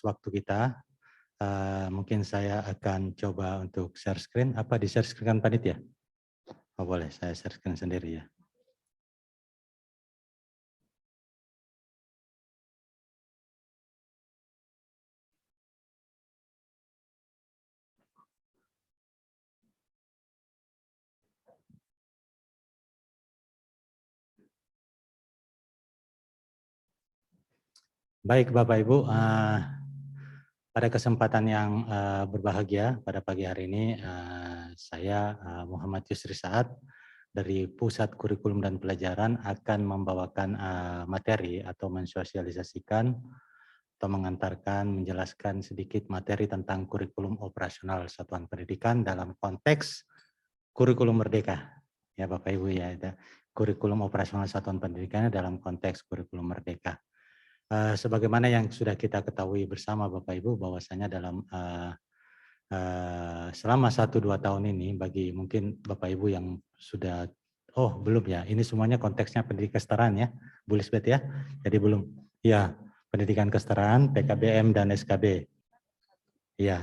waktu kita. Mungkin saya akan coba untuk share screen. Apa di share screen kan panitia? Oh boleh, saya share screen sendiri ya. Baik Bapak Ibu, pada kesempatan yang berbahagia pada pagi hari ini, saya Muhammad Yusri Saad dari Pusat Kurikulum dan Pelajaran akan membawakan materi atau mensosialisasikan atau mengantarkan, menjelaskan sedikit materi tentang kurikulum operasional satuan pendidikan dalam konteks kurikulum merdeka. Ya Bapak Ibu ya, ada kurikulum operasional satuan pendidikan dalam konteks kurikulum merdeka. Sebagaimana yang sudah kita ketahui bersama Bapak Ibu bahwasanya dalam selama 1-2 tahun ini bagi mungkin Bapak Ibu yang sudah belum ya, ini semuanya konteksnya pendidikan kesetaraan ya Bu Lisbeth ya, jadi belum ya, pendidikan kesetaraan, PKBM dan SKB ya.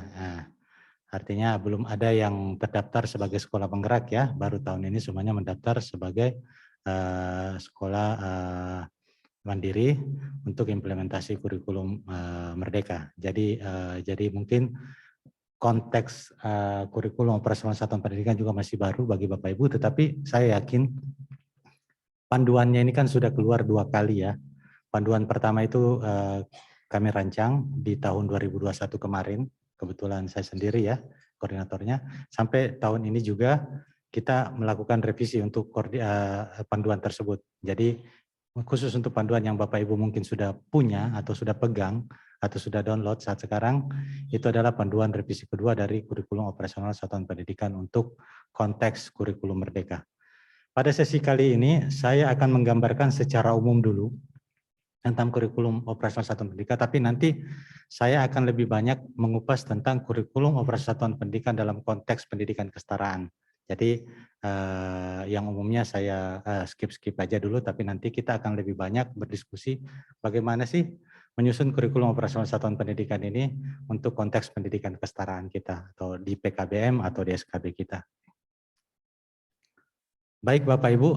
Artinya belum ada yang terdaftar sebagai sekolah penggerak ya, baru tahun ini semuanya mendaftar sebagai sekolah mandiri untuk implementasi kurikulum merdeka. Jadi mungkin konteks kurikulum operasional satuan pendidikan juga masih baru bagi Bapak Ibu, tetapi saya yakin panduannya ini kan sudah keluar 2 kali ya. Panduan pertama itu kami rancang di tahun 2021 kemarin, kebetulan saya sendiri ya koordinatornya, sampai tahun ini juga kita melakukan revisi untuk panduan tersebut. Jadi khusus untuk panduan yang Bapak Ibu mungkin sudah punya atau sudah pegang atau sudah download saat sekarang, itu adalah panduan revisi kedua dari kurikulum operasional satuan pendidikan untuk konteks kurikulum merdeka. Pada sesi kali ini saya akan menggambarkan secara umum dulu tentang kurikulum operasional satuan pendidikan, tapi nanti saya akan lebih banyak mengupas tentang kurikulum operasional satuan pendidikan dalam konteks pendidikan kesetaraan. Jadi yang umumnya saya skip aja dulu, tapi nanti kita akan lebih banyak berdiskusi bagaimana sih menyusun kurikulum operasional satuan pendidikan ini untuk konteks pendidikan kesetaraan kita, atau di PKBM atau di SKB kita. Baik Bapak Ibu,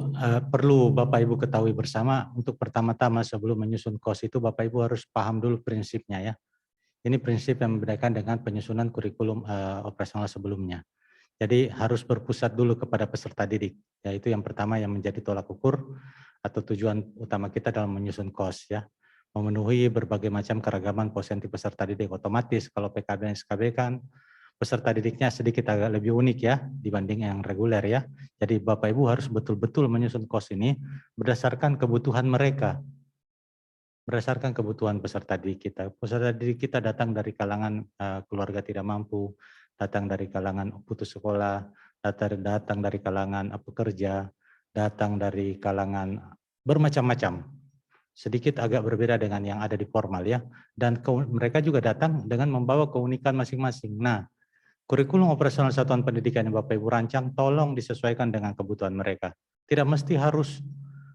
perlu Bapak Ibu ketahui bersama, untuk pertama-tama sebelum menyusun KOS itu Bapak Ibu harus paham dulu prinsipnya ya. Ini prinsip yang membedakan dengan penyusunan kurikulum operasional sebelumnya. Jadi harus berpusat dulu kepada peserta didik, yaitu yang pertama yang menjadi tolak ukur atau tujuan utama kita dalam menyusun KOS ya. Memenuhi berbagai macam keragaman potensi peserta didik. Otomatis kalau PKB dan SKB kan peserta didiknya sedikit agak lebih unik ya dibanding yang reguler ya. Jadi Bapak Ibu harus betul-betul menyusun KOS ini berdasarkan kebutuhan mereka. Berdasarkan kebutuhan peserta didik kita. Peserta didik kita datang dari kalangan keluarga tidak mampu, datang dari kalangan putus sekolah, datang dari kalangan pekerja, datang dari kalangan bermacam-macam. Sedikit agak berbeda dengan yang ada di formal ya. Dan mereka juga datang dengan membawa keunikan masing-masing. Nah, kurikulum operasional satuan pendidikan yang Bapak Ibu rancang tolong disesuaikan dengan kebutuhan mereka. Tidak mesti harus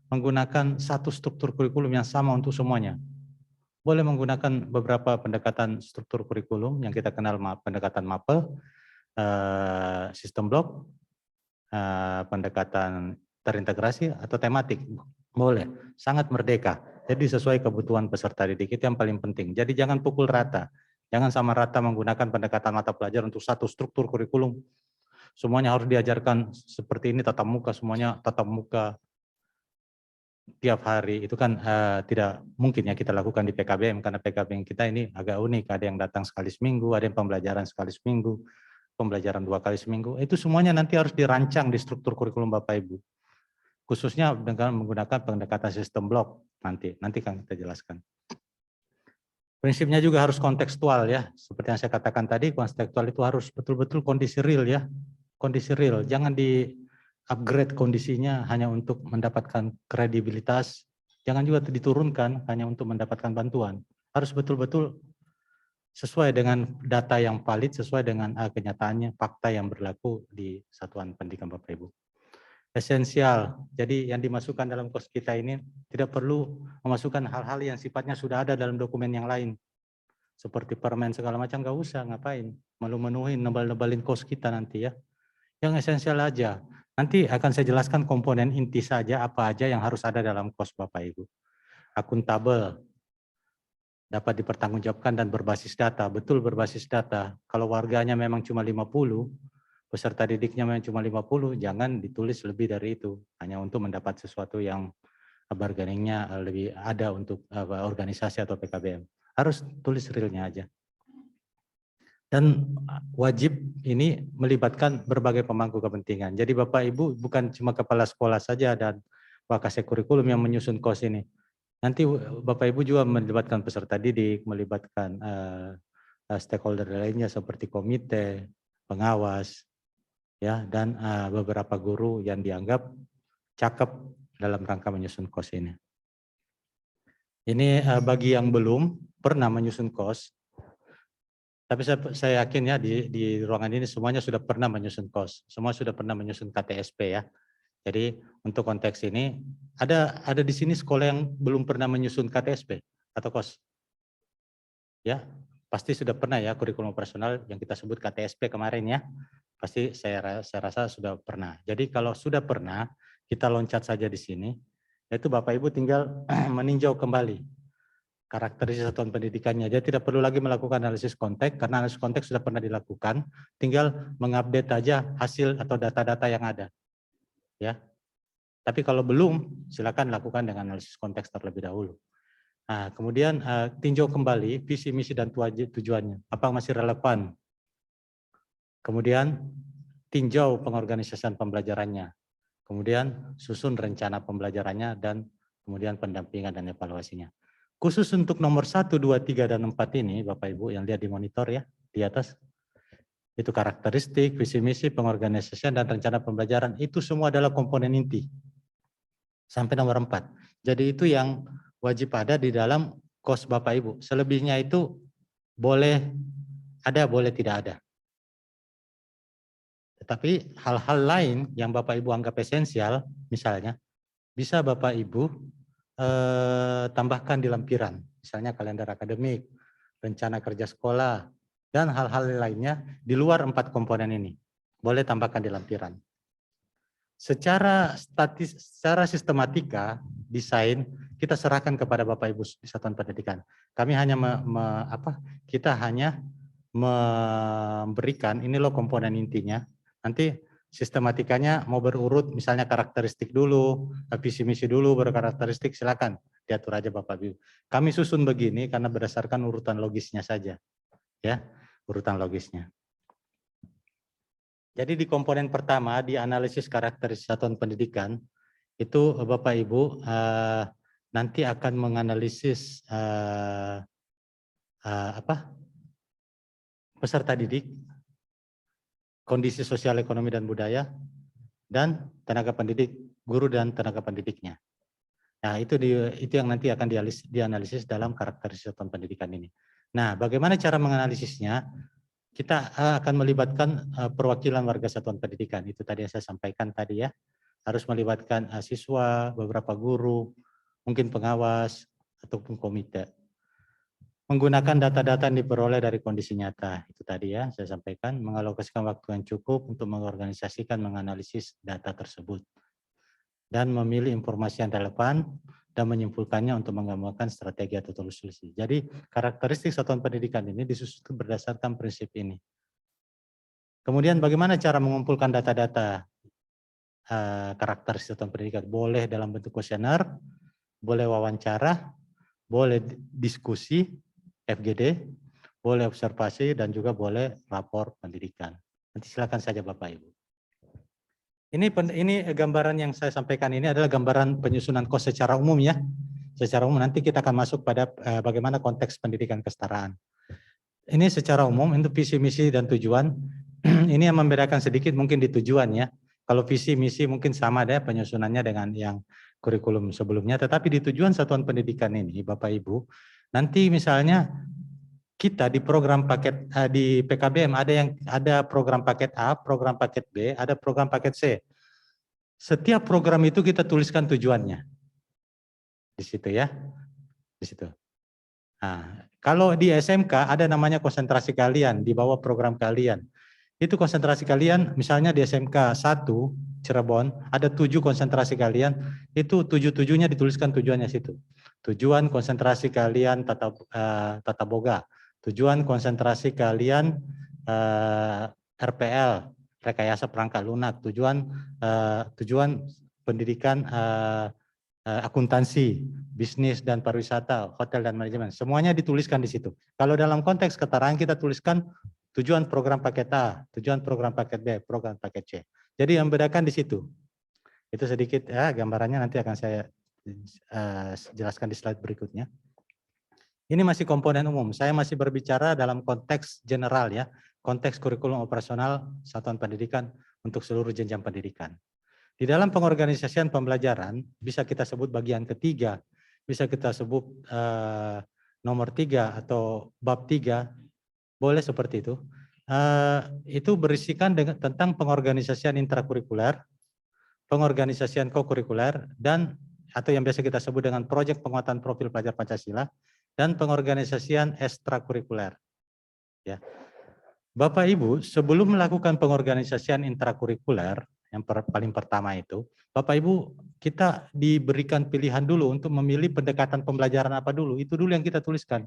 menggunakan satu struktur kurikulum yang sama untuk semuanya. Boleh menggunakan beberapa pendekatan struktur kurikulum yang kita kenal pendekatan MAPE, sistem blok, pendekatan terintegrasi atau tematik. Boleh, sangat merdeka. Jadi sesuai kebutuhan peserta didik, itu yang paling penting. Jadi jangan pukul rata. Jangan sama rata menggunakan pendekatan mata pelajaran untuk satu struktur kurikulum. Semuanya harus diajarkan seperti ini, tatap muka, semuanya tatap muka tiap hari. Itu kan tidak mungkin ya kita lakukan di PKBM, karena PKBM kita ini agak unik. Ada yang datang sekali seminggu, ada yang pembelajaran sekali seminggu, pembelajaran 2 kali seminggu. Itu semuanya nanti harus dirancang di struktur kurikulum Bapak Ibu. Khususnya dengan menggunakan pendekatan sistem blok nanti kan kita jelaskan. Prinsipnya juga harus kontekstual ya, seperti yang saya katakan tadi, kontekstual itu harus betul-betul kondisi real ya, kondisi real, jangan di upgrade kondisinya hanya untuk mendapatkan kredibilitas, jangan juga diturunkan hanya untuk mendapatkan bantuan, harus betul-betul sesuai dengan data yang valid, sesuai dengan kenyataannya, fakta yang berlaku di satuan pendidikan Bapak Ibu. Esensial, jadi yang dimasukkan dalam KOS kita ini tidak perlu memasukkan hal-hal yang sifatnya sudah ada dalam dokumen yang lain. seperti permen segala macam nggak usah, ngapain? Menuhin, nebal-nebalin kos kita nanti ya. Yang esensial aja. Nanti akan saya jelaskan komponen inti saja apa aja yang harus ada dalam kos Bapak Ibu. Akuntabel, dapat dipertanggungjawabkan dan berbasis data, betul berbasis data. Kalau warganya memang cuma 50, peserta didiknya memang cuma 50, jangan ditulis lebih dari itu, hanya untuk mendapat sesuatu yang bargainingnya lebih ada untuk organisasi atau PKBM. Harus tulis realnya aja. Dan wajib ini melibatkan berbagai pemangku kepentingan. Jadi Bapak Ibu bukan cuma kepala sekolah saja dan Wakasek kurikulum yang menyusun kos ini. Nanti Bapak Ibu juga melibatkan peserta didik, melibatkan stakeholder lainnya seperti komite, pengawas, ya, dan beberapa guru yang dianggap cakep dalam rangka menyusun kos ini. Ini bagi yang belum pernah menyusun kos, tapi saya yakin ya di ruangan ini semuanya sudah pernah menyusun kos, semua sudah pernah menyusun KTSP ya. Jadi untuk konteks ini ada di sini sekolah yang belum pernah menyusun KTSP atau kos, ya pasti sudah pernah ya kurikulum operasional yang kita sebut KTSP kemarin ya, pasti saya rasa sudah pernah. Jadi kalau sudah pernah kita loncat saja di sini, yaitu Bapak Ibu tinggal meninjau kembali karakteristik satuan pendidikannya. Jadi tidak perlu lagi melakukan analisis konteks karena analisis konteks sudah pernah dilakukan, tinggal mengupdate aja hasil atau data-data yang ada. Ya, tapi kalau belum, silakan lakukan dengan analisis konteks terlebih dahulu. Nah, kemudian tinjau kembali visi, misi, dan tujuannya. Apa masih relevan? Kemudian tinjau pengorganisasian pembelajarannya. Kemudian susun rencana pembelajarannya dan kemudian pendampingan dan evaluasinya. Khusus untuk nomor 1, 2, 3, dan 4 ini, Bapak Ibu yang lihat di monitor ya, di atas. Itu karakteristik, visi misi, pengorganisasian, dan rencana pembelajaran. Itu semua adalah komponen inti. Sampai nomor 4. Jadi itu yang wajib ada di dalam kos Bapak Ibu. Selebihnya itu boleh ada, boleh tidak ada. Tetapi hal-hal lain yang Bapak Ibu anggap esensial, misalnya, bisa Bapak Ibu tambahkan di lampiran. Misalnya kalender akademik, rencana kerja sekolah, dan hal-hal lainnya di luar 4 komponen ini. Boleh tambahkan di lampiran. Secara sistematika, desain, kita serahkan kepada Bapak Ibu di Satuan Pendidikan. Kami hanya kita hanya memberikan, ini loh komponen intinya. Nanti sistematikanya mau berurut, misalnya karakteristik dulu, visi misi dulu, baru karakteristik, silakan diatur aja Bapak Ibu. Kami susun begini karena berdasarkan urutan logisnya saja. Ya, urutan logisnya. Jadi di komponen pertama di analisis karakteristik satuan pendidikan itu Bapak Ibu nanti akan menganalisis peserta didik, kondisi sosial ekonomi dan budaya, dan tenaga pendidik, guru dan tenaga pendidiknya. Nah itu yang nanti akan dianalisis dalam karakteristik satuan pendidikan ini. Nah bagaimana cara menganalisisnya? Kita akan melibatkan perwakilan warga satuan pendidikan. Itu tadi yang saya sampaikan tadi ya. Harus melibatkan siswa, beberapa guru, mungkin pengawas, ataupun komite. Menggunakan data-data yang diperoleh dari kondisi nyata. Itu tadi ya saya sampaikan. Mengalokasikan waktu yang cukup untuk mengorganisasikan, menganalisis data tersebut. Dan memilih informasi yang relevan dan menyimpulkannya untuk mengembangkan strategi atau solusi. Jadi karakteristik satuan pendidikan ini disusun berdasarkan prinsip ini. Kemudian bagaimana cara mengumpulkan data-data karakteristik satuan pendidikan? Boleh dalam bentuk kuesioner, boleh wawancara, boleh diskusi, FGD, boleh observasi, dan juga boleh lapor pendidikan. Nanti silakan saja Bapak Ibu. Ini gambaran yang saya sampaikan ini adalah gambaran penyusunan kos secara umum ya. Secara umum nanti kita akan masuk pada bagaimana konteks pendidikan kesetaraan. Ini secara umum untuk visi, misi, dan tujuan. Ini yang membedakan sedikit mungkin di tujuan ya. Kalau visi, misi mungkin sama deh penyusunannya dengan yang kurikulum sebelumnya. Tetapi di tujuan satuan pendidikan ini Bapak Ibu, nanti misalnya kita di program paket di PKBM ada program paket A, program paket B, ada program paket C. Setiap program itu kita tuliskan tujuannya. Di situ ya. Di situ. Nah, kalau di SMK ada namanya konsentrasi kalian di bawah program kalian. Itu konsentrasi kalian, misalnya di SMK 1 Cirebon, ada 7 konsentrasi kalian, itu 7-7-nya dituliskan tujuannya situ. Tujuan konsentrasi kalian tata boga, tujuan konsentrasi kalian RPL, rekayasa perangkat lunak, tujuan pendidikan akuntansi, bisnis dan pariwisata, hotel dan manajemen, semuanya dituliskan di situ. Kalau dalam konteks keterangan kita tuliskan tujuan program paket A, tujuan program paket B, program paket C. Jadi yang membedakan di situ. Itu sedikit ya gambarannya, nanti akan saya jelaskan di slide berikutnya. Ini masih komponen umum. Saya masih berbicara dalam konteks general ya, konteks kurikulum operasional satuan pendidikan untuk seluruh jenjang pendidikan. Di dalam pengorganisasian pembelajaran bisa kita sebut bagian ketiga, bisa kita sebut nomor 3 atau bab 3, boleh seperti itu. Itu berisikan tentang pengorganisasian intrakurikuler, pengorganisasian kokurikuler, dan atau yang biasa kita sebut dengan proyek penguatan profil pelajar Pancasila, dan pengorganisasian ekstrakurikuler. Ya. Bapak Ibu, sebelum melakukan pengorganisasian intrakurikuler, yang paling pertama itu, Bapak Ibu, kita diberikan pilihan dulu untuk memilih pendekatan pembelajaran apa dulu. Itu dulu yang kita tuliskan.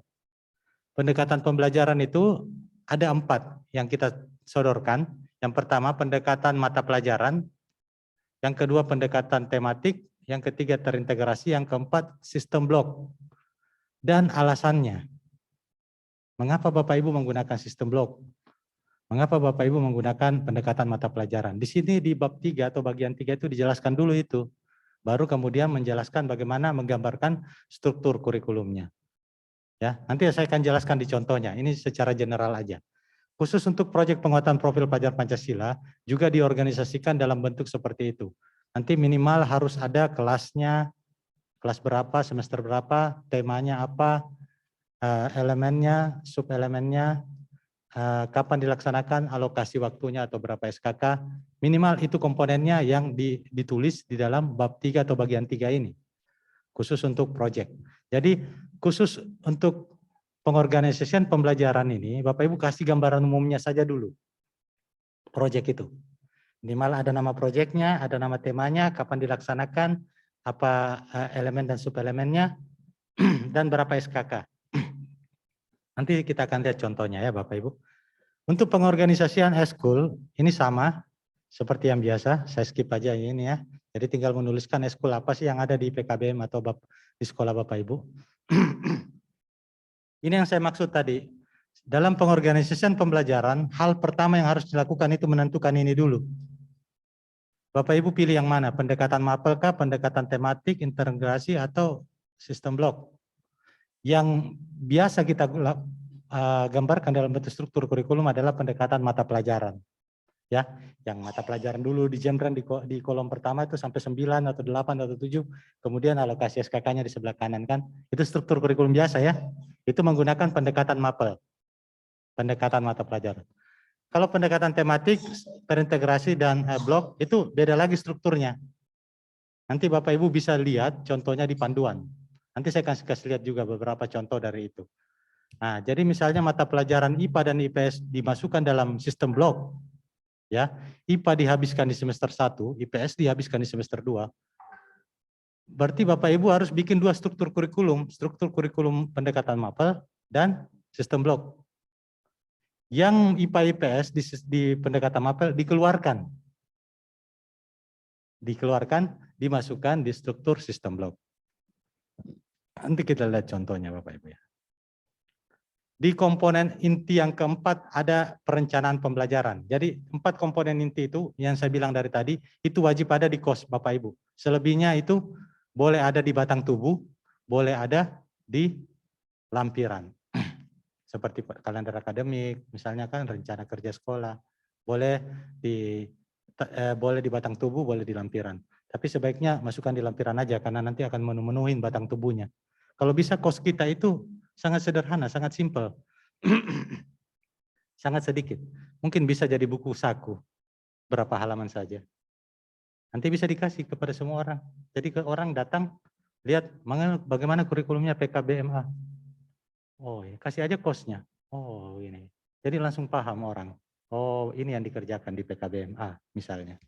Pendekatan pembelajaran itu ada 4 yang kita sodorkan. Yang pertama pendekatan mata pelajaran, yang kedua pendekatan tematik, yang ketiga terintegrasi, yang keempat sistem blok. Dan alasannya, mengapa Bapak Ibu menggunakan sistem blok? Mengapa Bapak Ibu menggunakan pendekatan mata pelajaran? Di sini di bab 3 atau bagian 3 itu dijelaskan dulu itu. Baru kemudian menjelaskan bagaimana menggambarkan struktur kurikulumnya. Ya, nanti saya akan jelaskan di contohnya. Ini secara general aja. Khusus untuk proyek penguatan profil pelajar Pancasila juga diorganisasikan dalam bentuk seperti itu. Nanti minimal harus ada kelasnya, kelas berapa, semester berapa, temanya apa, elemennya, subelemennya, kapan dilaksanakan, alokasi waktunya atau berapa SKK, minimal itu komponennya yang ditulis di dalam bab 3 atau bagian 3 ini, khusus untuk proyek. Jadi khusus untuk pengorganisasian pembelajaran ini, Bapak Ibu kasih gambaran umumnya saja dulu, proyek itu. Minimal ada nama proyeknya, ada nama temanya, kapan dilaksanakan, apa elemen dan subelemennya, dan berapa SKK. Nanti kita akan lihat contohnya ya Bapak Ibu. Untuk pengorganisasian eskul, ini sama seperti yang biasa, saya skip aja ini ya. Jadi tinggal menuliskan eskul apa sih yang ada di PKBM atau di sekolah Bapak Ibu. Ini yang saya maksud tadi. Dalam pengorganisasian pembelajaran, hal pertama yang harus dilakukan itu menentukan ini dulu. Bapak Ibu pilih yang mana? Pendekatan mapel kah, pendekatan tematik, integrasi, atau sistem blok? Yang biasa kita gambarkan dalam bentuk struktur kurikulum adalah pendekatan mata pelajaran. Ya, yang mata pelajaran dulu di Jembrand di kolom pertama itu sampai 9 atau 8 atau 7, kemudian alokasi SKK-nya di sebelah kanan kan. Itu struktur kurikulum biasa ya. Itu menggunakan pendekatan mapel. Pendekatan mata pelajaran. Kalau pendekatan tematik, terintegrasi dan blok itu beda lagi strukturnya. Nanti Bapak Ibu bisa lihat contohnya di panduan. Nanti saya kasih lihat juga beberapa contoh dari itu. Nah, jadi misalnya mata pelajaran IPA dan IPS dimasukkan dalam sistem blok. Ya, IPA dihabiskan di semester 1, IPS dihabiskan di semester 2. Berarti Bapak Ibu harus bikin 2 struktur kurikulum pendekatan mapel dan sistem blok. Yang IPA IPS di pendekatan mapel dikeluarkan, dimasukkan di struktur sistem blok. Nanti kita lihat contohnya Bapak Ibu ya. Di komponen inti yang keempat ada perencanaan pembelajaran. Jadi 4 komponen inti itu yang saya bilang dari tadi, itu wajib ada di KOS Bapak Ibu. Selebihnya itu boleh ada di batang tubuh, boleh ada di lampiran. Seperti kalender akademik, misalnya kan rencana kerja sekolah, boleh di batang tubuh, boleh di lampiran. Tapi sebaiknya masukkan di lampiran aja karena nanti akan memenuhi batang tubuhnya. Kalau bisa KOS kita itu sangat sederhana, sangat simpel. Sangat sedikit. Mungkin bisa jadi buku saku, berapa halaman saja. Nanti bisa dikasih kepada semua orang. Jadi ke orang datang, lihat bagaimana kurikulumnya PKBMA. Oh, ya, kasih aja kosnya. Oh, ini. Jadi langsung paham orang. Oh, ini yang dikerjakan di PKBMA misalnya.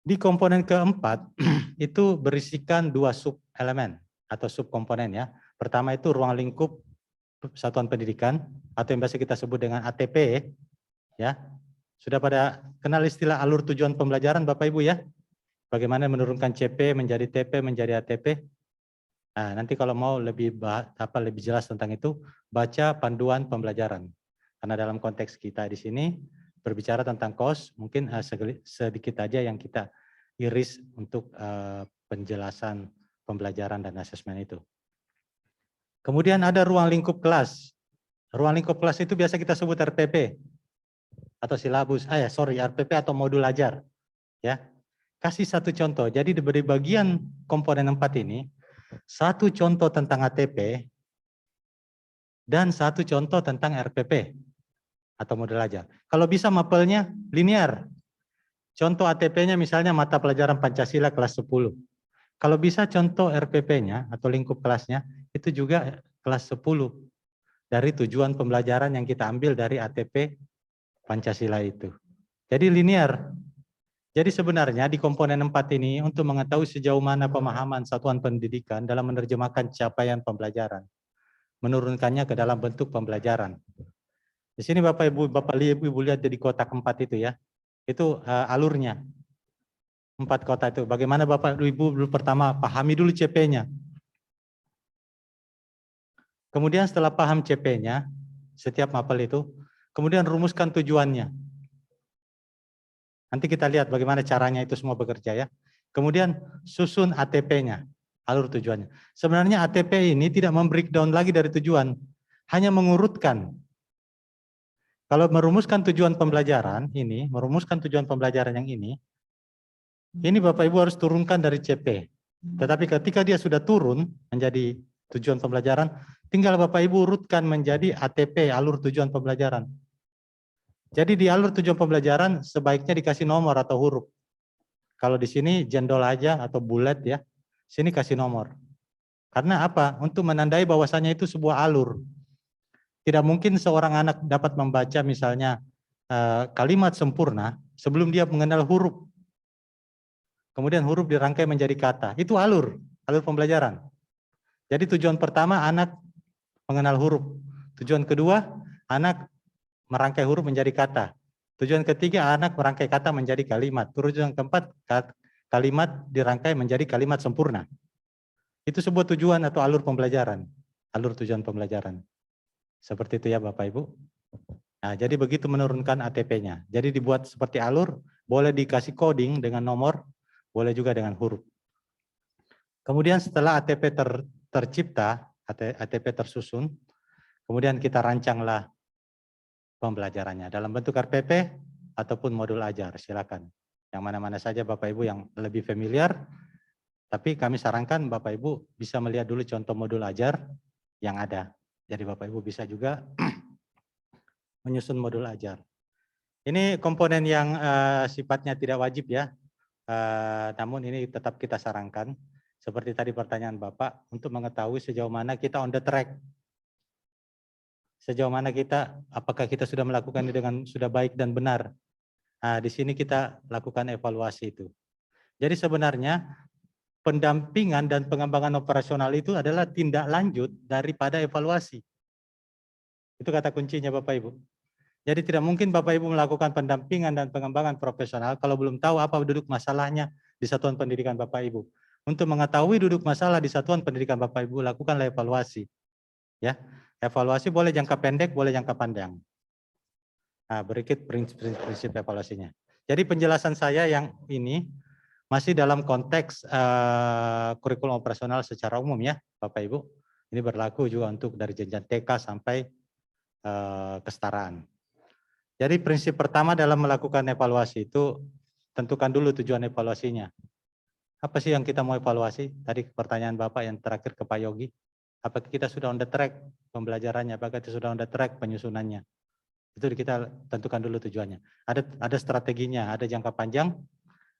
Di komponen keempat itu berisikan 2 sub elemen atau sub komponen ya. Pertama itu ruang lingkup satuan pendidikan atau yang biasa kita sebut dengan ATP ya. Sudah pada kenal istilah alur tujuan pembelajaran Bapak Ibu ya? Bagaimana menurunkan CP menjadi TP menjadi ATP? Nah, nanti kalau mau lebih lebih jelas tentang itu, baca panduan pembelajaran. Karena dalam konteks kita di sini berbicara tentang KOS, mungkin sedikit aja yang kita iris untuk penjelasan pembelajaran dan asesmen itu. Kemudian ada ruang lingkup kelas. Ruang lingkup kelas itu biasa kita sebut RPP atau silabus. RPP atau modul ajar. Ya, kasih satu contoh. Jadi di bagian komponen 4 ini, satu contoh tentang ATP dan satu contoh tentang RPP atau modul ajar. Kalau bisa mapelnya linear. Contoh ATP-nya misalnya mata pelajaran Pancasila kelas 10. Kalau bisa contoh RPP-nya atau lingkup kelasnya itu juga kelas 10 dari tujuan pembelajaran yang kita ambil dari ATP Pancasila itu. Jadi linear. Jadi sebenarnya di komponen 4 ini untuk mengetahui sejauh mana pemahaman satuan pendidikan dalam menerjemahkan capaian pembelajaran, menurunkannya ke dalam bentuk pembelajaran. Di sini Bapak Ibu lihat di kotak 4 itu ya, itu alurnya. 4 kotak itu. Bagaimana Bapak Ibu dulu pertama pahami dulu CP-nya. Kemudian setelah paham CP-nya, setiap mapel itu, kemudian rumuskan tujuannya. Nanti kita lihat bagaimana caranya itu semua bekerja ya. Kemudian susun ATP-nya, alur tujuannya. Sebenarnya ATP ini tidak membreakdown lagi dari tujuan, hanya mengurutkan. Kalau merumuskan tujuan pembelajaran ini, merumuskan tujuan pembelajaran yang ini Bapak Ibu harus turunkan dari CP. Tetapi ketika dia sudah turun menjadi tujuan pembelajaran, tinggal Bapak Ibu urutkan menjadi ATP, alur tujuan pembelajaran. Jadi di alur tujuan pembelajaran sebaiknya dikasih nomor atau huruf. Kalau di sini jendol aja atau bulat ya, sini kasih nomor. Karena apa? Untuk menandai bahwasannya itu sebuah alur. Tidak mungkin seorang anak dapat membaca misalnya kalimat sempurna sebelum dia mengenal huruf. Kemudian huruf dirangkai menjadi kata. Itu alur pembelajaran. Jadi tujuan pertama anak mengenal huruf. Tujuan kedua anak merangkai huruf menjadi kata. Tujuan ketiga anak merangkai kata menjadi kalimat. Tujuan keempat kalimat dirangkai menjadi kalimat sempurna. Itu sebuah tujuan atau alur pembelajaran. Alur tujuan pembelajaran. Seperti itu ya Bapak Ibu. Nah, jadi begitu menurunkan ATP-nya. Jadi dibuat seperti alur, boleh dikasih coding dengan nomor, boleh juga dengan huruf. Kemudian setelah ATP tercipta, ATP tersusun, kemudian kita rancanglah pembelajarannya dalam bentuk RPP ataupun modul ajar, silakan. Yang mana-mana saja Bapak Ibu yang lebih familiar, tapi kami sarankan Bapak Ibu bisa melihat dulu contoh modul ajar yang ada. Jadi Bapak Ibu bisa juga menyusun modul ajar. Ini komponen yang sifatnya tidak wajib ya, namun ini tetap kita sarankan. Seperti tadi pertanyaan Bapak, untuk mengetahui sejauh mana kita on the track. Sejauh mana kita, apakah kita sudah melakukan ini dengan sudah baik dan benar. Nah, di sini kita lakukan evaluasi itu. Jadi sebenarnya pendampingan dan pengembangan operasional itu adalah tindak lanjut daripada evaluasi. Itu kata kuncinya Bapak Ibu. Jadi tidak mungkin Bapak Ibu melakukan pendampingan dan pengembangan profesional kalau belum tahu apa duduk masalahnya di satuan pendidikan Bapak Ibu. Untuk mengetahui duduk masalah di satuan pendidikan Bapak Ibu, lakukanlah evaluasi. Ya, evaluasi boleh jangka pendek, boleh jangka panjang. Nah, berikut prinsip evaluasinya. Jadi penjelasan saya yang ini masih dalam konteks kurikulum operasional secara umum ya, Bapak Ibu. Ini berlaku juga untuk dari jenjang TK sampai kesetaraan. Jadi prinsip pertama dalam melakukan evaluasi itu tentukan dulu tujuan evaluasinya. Apa sih yang kita mau evaluasi? Tadi pertanyaan Bapak yang terakhir ke Pak Yogi. Apakah kita sudah on the track pembelajarannya? Apakah kita sudah on the track penyusunannya? Itu kita tentukan dulu tujuannya. Ada strateginya, ada jangka panjang,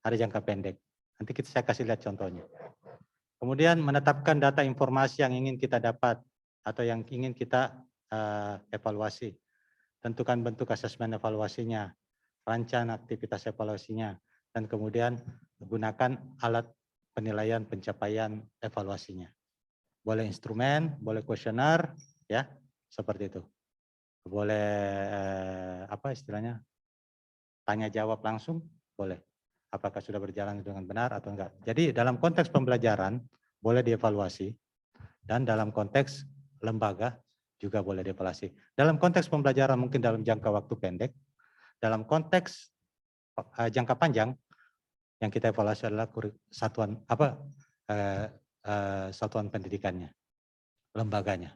ada jangka pendek. Nanti saya kasih lihat contohnya. Kemudian menetapkan data informasi yang ingin kita dapat. atau yang ingin kita evaluasi. Tentukan bentuk asesmen evaluasinya, rancang aktivitas evaluasinya, dan kemudian gunakan alat penilaian pencapaian evaluasinya. Boleh instrumen, boleh kuesioner, ya, seperti itu. Boleh apa istilahnya? Tanya jawab langsung, boleh. Apakah sudah berjalan dengan benar atau enggak. Jadi dalam konteks pembelajaran boleh dievaluasi, dan dalam konteks lembaga juga boleh dievaluasi. Dalam konteks pembelajaran mungkin dalam jangka waktu pendek, dalam konteks jangka panjang yang kita evaluasi adalah satuan satuan pendidikannya, lembaganya.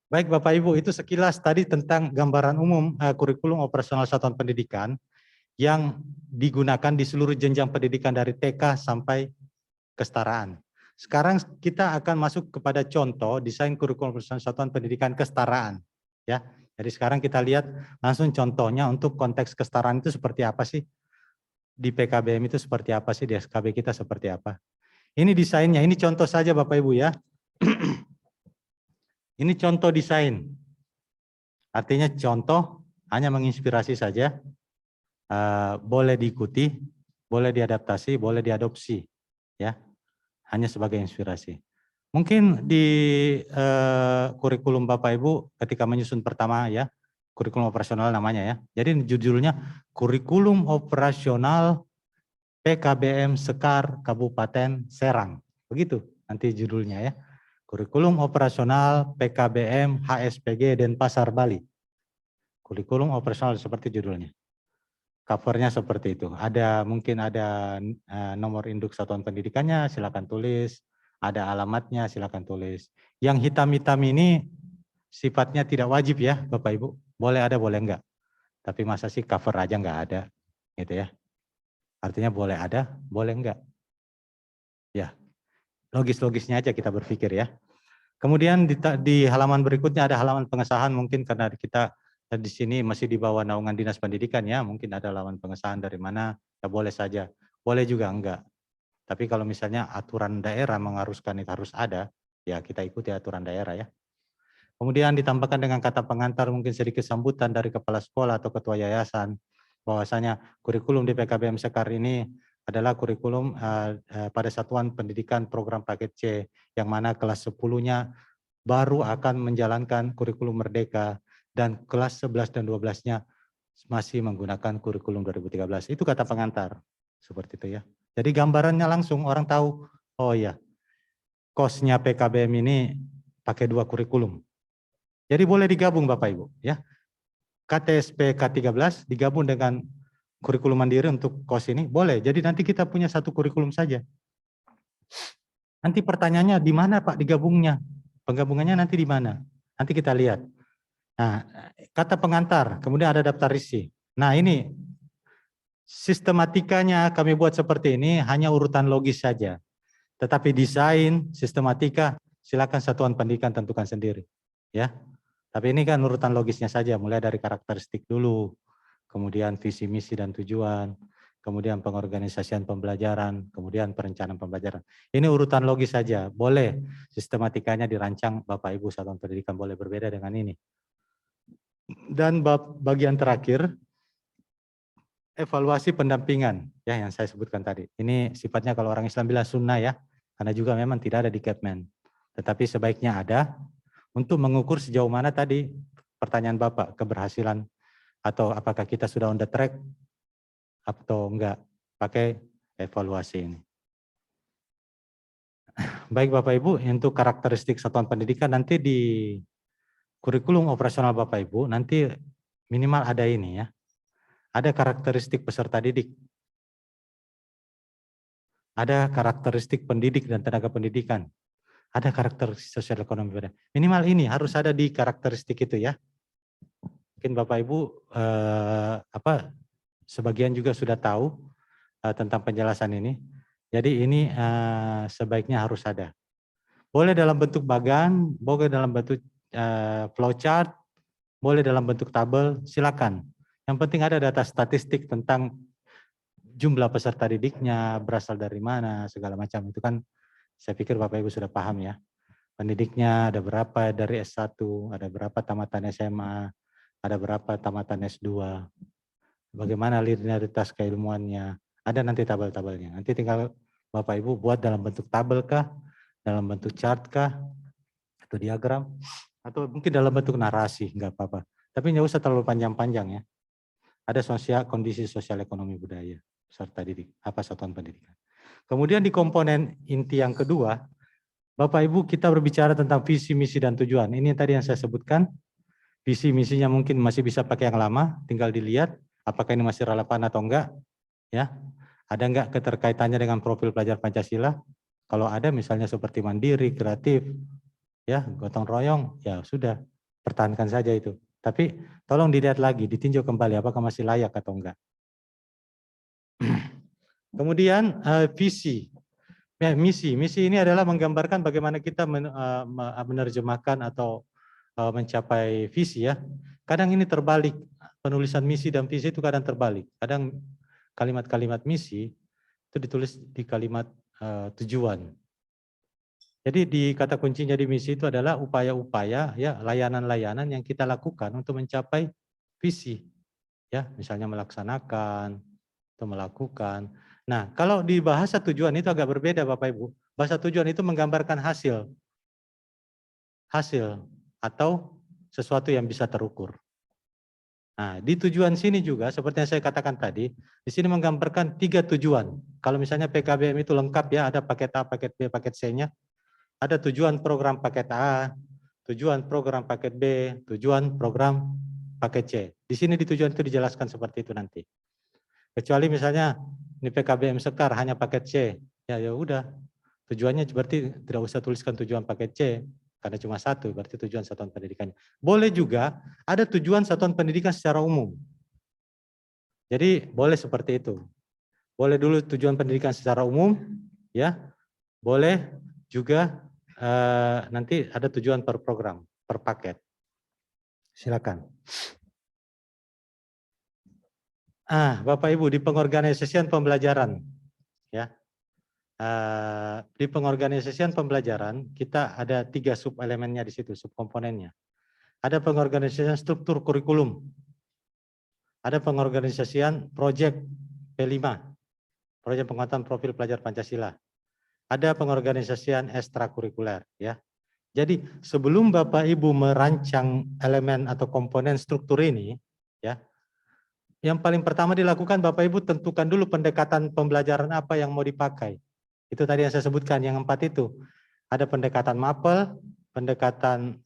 Baik Bapak Ibu, itu sekilas tadi tentang gambaran umum kurikulum operasional satuan pendidikan yang digunakan di seluruh jenjang pendidikan dari TK sampai kesetaraan. Sekarang kita akan masuk kepada contoh desain kurikulum operasional satuan pendidikan kesetaraan. Ya, jadi sekarang kita lihat langsung contohnya untuk konteks kesetaraan itu seperti apa sih? Di PKBM itu seperti apa sih? Di SKB kita seperti apa? Ini desainnya, ini contoh saja Bapak Ibu ya. Ini contoh desain. Artinya contoh hanya menginspirasi saja. Boleh diikuti, boleh diadaptasi, boleh diadopsi. Ya, hanya sebagai inspirasi. Mungkin di kurikulum Bapak Ibu ketika menyusun pertama ya, kurikulum operasional namanya ya. Jadi judulnya kurikulum operasional PKBM Sekar Kabupaten Serang. Begitu nanti judulnya ya. Kurikulum operasional PKBM HSPG Denpasar Bali. Kurikulum operasional seperti judulnya. Covernya seperti itu. Mungkin ada nomor induk satuan pendidikannya, silakan tulis. Ada alamatnya, silakan tulis. Yang hitam-hitam ini sifatnya tidak wajib ya, Bapak Ibu. Boleh ada, boleh enggak. Tapi masa sih cover aja enggak ada, gitu ya. Artinya boleh ada, boleh enggak. Ya, logis-logisnya aja kita berpikir ya. Kemudian di halaman berikutnya ada halaman pengesahan, mungkin karena kita di sini masih di bawah naungan Dinas Pendidikan ya, mungkin ada halaman pengesahan dari mana, ya boleh saja, boleh juga enggak. Tapi kalau misalnya aturan daerah mengharuskan itu harus ada, ya kita ikuti aturan daerah ya. Kemudian ditambahkan dengan kata pengantar mungkin sedikit sambutan dari kepala sekolah atau ketua yayasan, bahwasanya kurikulum di PKBM Sekar ini adalah kurikulum pada satuan pendidikan program paket C, yang mana kelas 10-nya baru akan menjalankan kurikulum merdeka, dan kelas 11 dan 12-nya masih menggunakan kurikulum 2013. Itu kata pengantar, seperti itu ya. Jadi gambarannya langsung orang tahu, oh iya, kosnya PKBM ini pakai 2 kurikulum. Jadi boleh digabung Bapak Ibu ya. KTSP K13 digabung dengan kurikulum mandiri untuk kos ini, boleh. Jadi nanti kita punya satu kurikulum saja. Nanti pertanyaannya di mana Pak digabungnya? Penggabungannya nanti di mana? Nanti kita lihat. Nah, kata pengantar, kemudian ada daftar isi. Nah ini sistematikanya kami buat seperti ini, hanya urutan logis saja. Tetapi desain, sistematika, silakan satuan pendidikan tentukan sendiri. Ya, tapi ini kan urutan logisnya saja, mulai dari karakteristik dulu, kemudian visi, misi, dan tujuan, kemudian pengorganisasian pembelajaran, kemudian perencanaan pembelajaran. Ini urutan logis saja, boleh sistematikanya dirancang Bapak Ibu satuan pendidikan boleh berbeda dengan ini. Dan bagian terakhir, evaluasi pendampingan, ya yang saya sebutkan tadi. Ini sifatnya kalau orang Islam bilang sunnah ya, karena juga memang tidak ada di Kepmen. Tetapi sebaiknya ada untuk mengukur sejauh mana tadi pertanyaan Bapak, keberhasilan atau apakah kita sudah on the track atau enggak, pakai evaluasi ini. Baik Bapak Ibu, untuk karakteristik satuan pendidikan nanti di kurikulum operasional Bapak Ibu nanti minimal ada ini ya. Ada karakteristik peserta didik. Ada karakteristik pendidik dan tenaga pendidikan. Ada karakteristik sosial ekonomi. Minimal ini harus ada di karakteristik itu ya. Mungkin Bapak Ibu sebagian juga sudah tahu tentang penjelasan ini. Jadi ini sebaiknya harus ada. Boleh dalam bentuk bagan, boleh dalam bentuk flowchart, boleh dalam bentuk tabel, silakan. Yang penting ada data statistik tentang jumlah peserta didiknya, berasal dari mana, segala macam. Itu kan saya pikir Bapak Ibu sudah paham ya. pendidiknya ada berapa dari S1, ada berapa tamatan SMA, ada berapa tamatan S2, bagaimana linearitas keilmuannya, ada nanti tabel-tabelnya. Nanti tinggal Bapak Ibu buat dalam bentuk tabel kah, dalam bentuk chart kah, atau diagram, atau mungkin dalam bentuk narasi, nggak apa-apa. Tapi nggak usah terlalu panjang-panjang ya. Ada kondisi sosial ekonomi budaya serta satuan pendidikan. Kemudian di komponen inti yang kedua, Bapak Ibu kita berbicara tentang visi, misi, dan tujuan. Ini tadi yang saya sebutkan. Visi misinya mungkin masih bisa pakai yang lama, tinggal dilihat apakah ini masih relevan atau enggak. Ya, ada enggak keterkaitannya dengan profil pelajar Pancasila? Kalau ada misalnya seperti mandiri, kreatif, ya gotong royong, ya sudah pertahankan saja itu. Tapi tolong dilihat lagi, ditinjau kembali apakah masih layak atau enggak. Kemudian visi, ya, misi ini adalah menggambarkan bagaimana kita menerjemahkan atau mencapai visi ya. Kadang ini terbalik, penulisan misi dan visi itu kadang terbalik. Kadang kalimat-kalimat misi itu ditulis di kalimat tujuan. Jadi di kata kuncinya di misi itu adalah upaya-upaya ya, layanan-layanan yang kita lakukan untuk mencapai visi. Ya, misalnya melaksanakan atau melakukan. Nah, kalau di bahasa tujuan itu agak berbeda Bapak Ibu. Bahasa tujuan itu menggambarkan hasil atau sesuatu yang bisa terukur. Nah, di tujuan sini juga seperti yang saya katakan tadi, di sini menggambarkan 3 tujuan. Kalau misalnya PKBM itu lengkap ya, ada paket A, paket B, paket C-nya. Ada tujuan program paket A, tujuan program paket B, tujuan program paket C. Di sini di tujuan itu dijelaskan seperti itu nanti. Kecuali misalnya ini PKBM Sekar hanya paket C, ya udah. Tujuannya berarti tidak usah tuliskan tujuan paket C, karena cuma satu, berarti tujuan satuan pendidikannya. Boleh juga ada tujuan satuan pendidikan secara umum. Jadi boleh seperti itu. Boleh dulu tujuan pendidikan secara umum, ya. Boleh juga nanti ada tujuan per program, per paket. Silakan. Bapak Ibu di pengorganisasian pembelajaran, ya. Di pengorganisasian pembelajaran kita ada 3 sub elemennya di situ, sub komponennya. Ada pengorganisasian struktur kurikulum, ada pengorganisasian proyek P5, proyek penguatan profil pelajar Pancasila. Ada pengorganisasian ekstrakurikuler ya. Jadi sebelum Bapak Ibu merancang elemen atau komponen struktur ini ya, yang paling pertama dilakukan Bapak Ibu tentukan dulu pendekatan pembelajaran apa yang mau dipakai. Itu tadi yang saya sebutkan yang 4 itu. Ada pendekatan mapel, pendekatan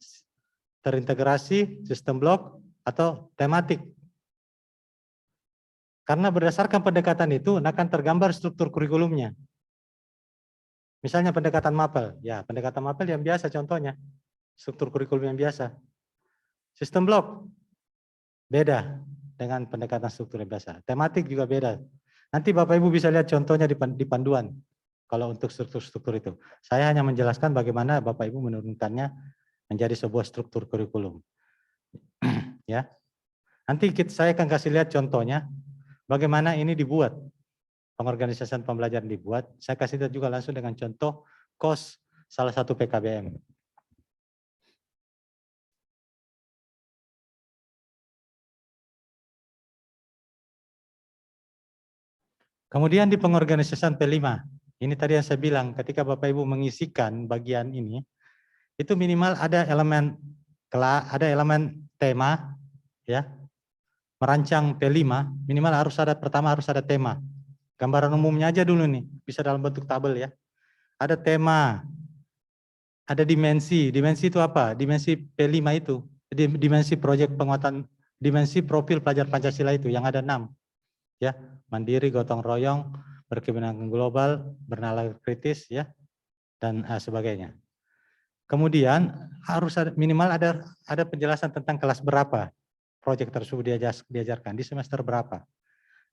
terintegrasi, sistem blok atau tematik. Karena berdasarkan pendekatan itu akan tergambar struktur kurikulumnya. Misalnya pendekatan mapel, ya pendekatan mapel yang biasa contohnya, struktur kurikulum yang biasa. Sistem blok, beda dengan pendekatan struktur yang biasa. Tematik juga beda. Nanti Bapak Ibu bisa lihat contohnya di panduan, kalau untuk struktur-struktur itu. Saya hanya menjelaskan bagaimana Bapak Ibu menurunkannya menjadi sebuah struktur kurikulum. Ya, nanti saya akan kasih lihat contohnya, bagaimana ini dibuat. Pengorganisasian pembelajaran dibuat, saya kasih lihat juga langsung dengan contoh KOS salah satu PKBM. Kemudian di pengorganisasian P5, ini tadi yang saya bilang, ketika Bapak Ibu mengisikan bagian ini, itu minimal ada elemen tema, ya. Merancang P5, minimal pertama harus ada tema. Gambaran umumnya aja dulu nih, bisa dalam bentuk tabel ya. Ada tema, ada dimensi itu apa? Dimensi P5 itu, dimensi proyek penguatan, dimensi profil pelajar Pancasila itu yang ada 6. Ya, mandiri, gotong royong, berkebenangan global, bernalar kritis ya, dan sebagainya. Kemudian harus minimal ada penjelasan tentang kelas berapa proyek tersebut diajarkan, di semester berapa.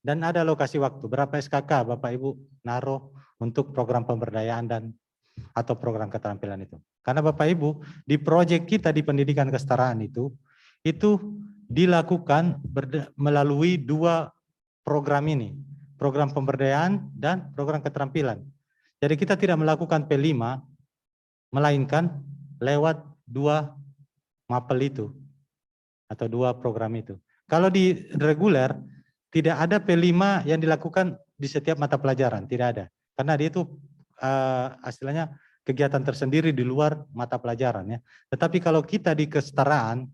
Dan ada alokasi waktu, berapa SKK Bapak Ibu naruh untuk program pemberdayaan atau program keterampilan itu. Karena Bapak Ibu, di proyek kita di pendidikan kesetaraan itu dilakukan melalui 2 program ini, program pemberdayaan dan program keterampilan. Jadi kita tidak melakukan P5, melainkan lewat 2 mapel itu atau 2 program itu. Kalau di reguler tidak ada P5 yang dilakukan di setiap mata pelajaran, tidak ada. Karena dia itu istilahnya kegiatan tersendiri di luar mata pelajaran ya. Tetapi kalau kita di kesetaraan,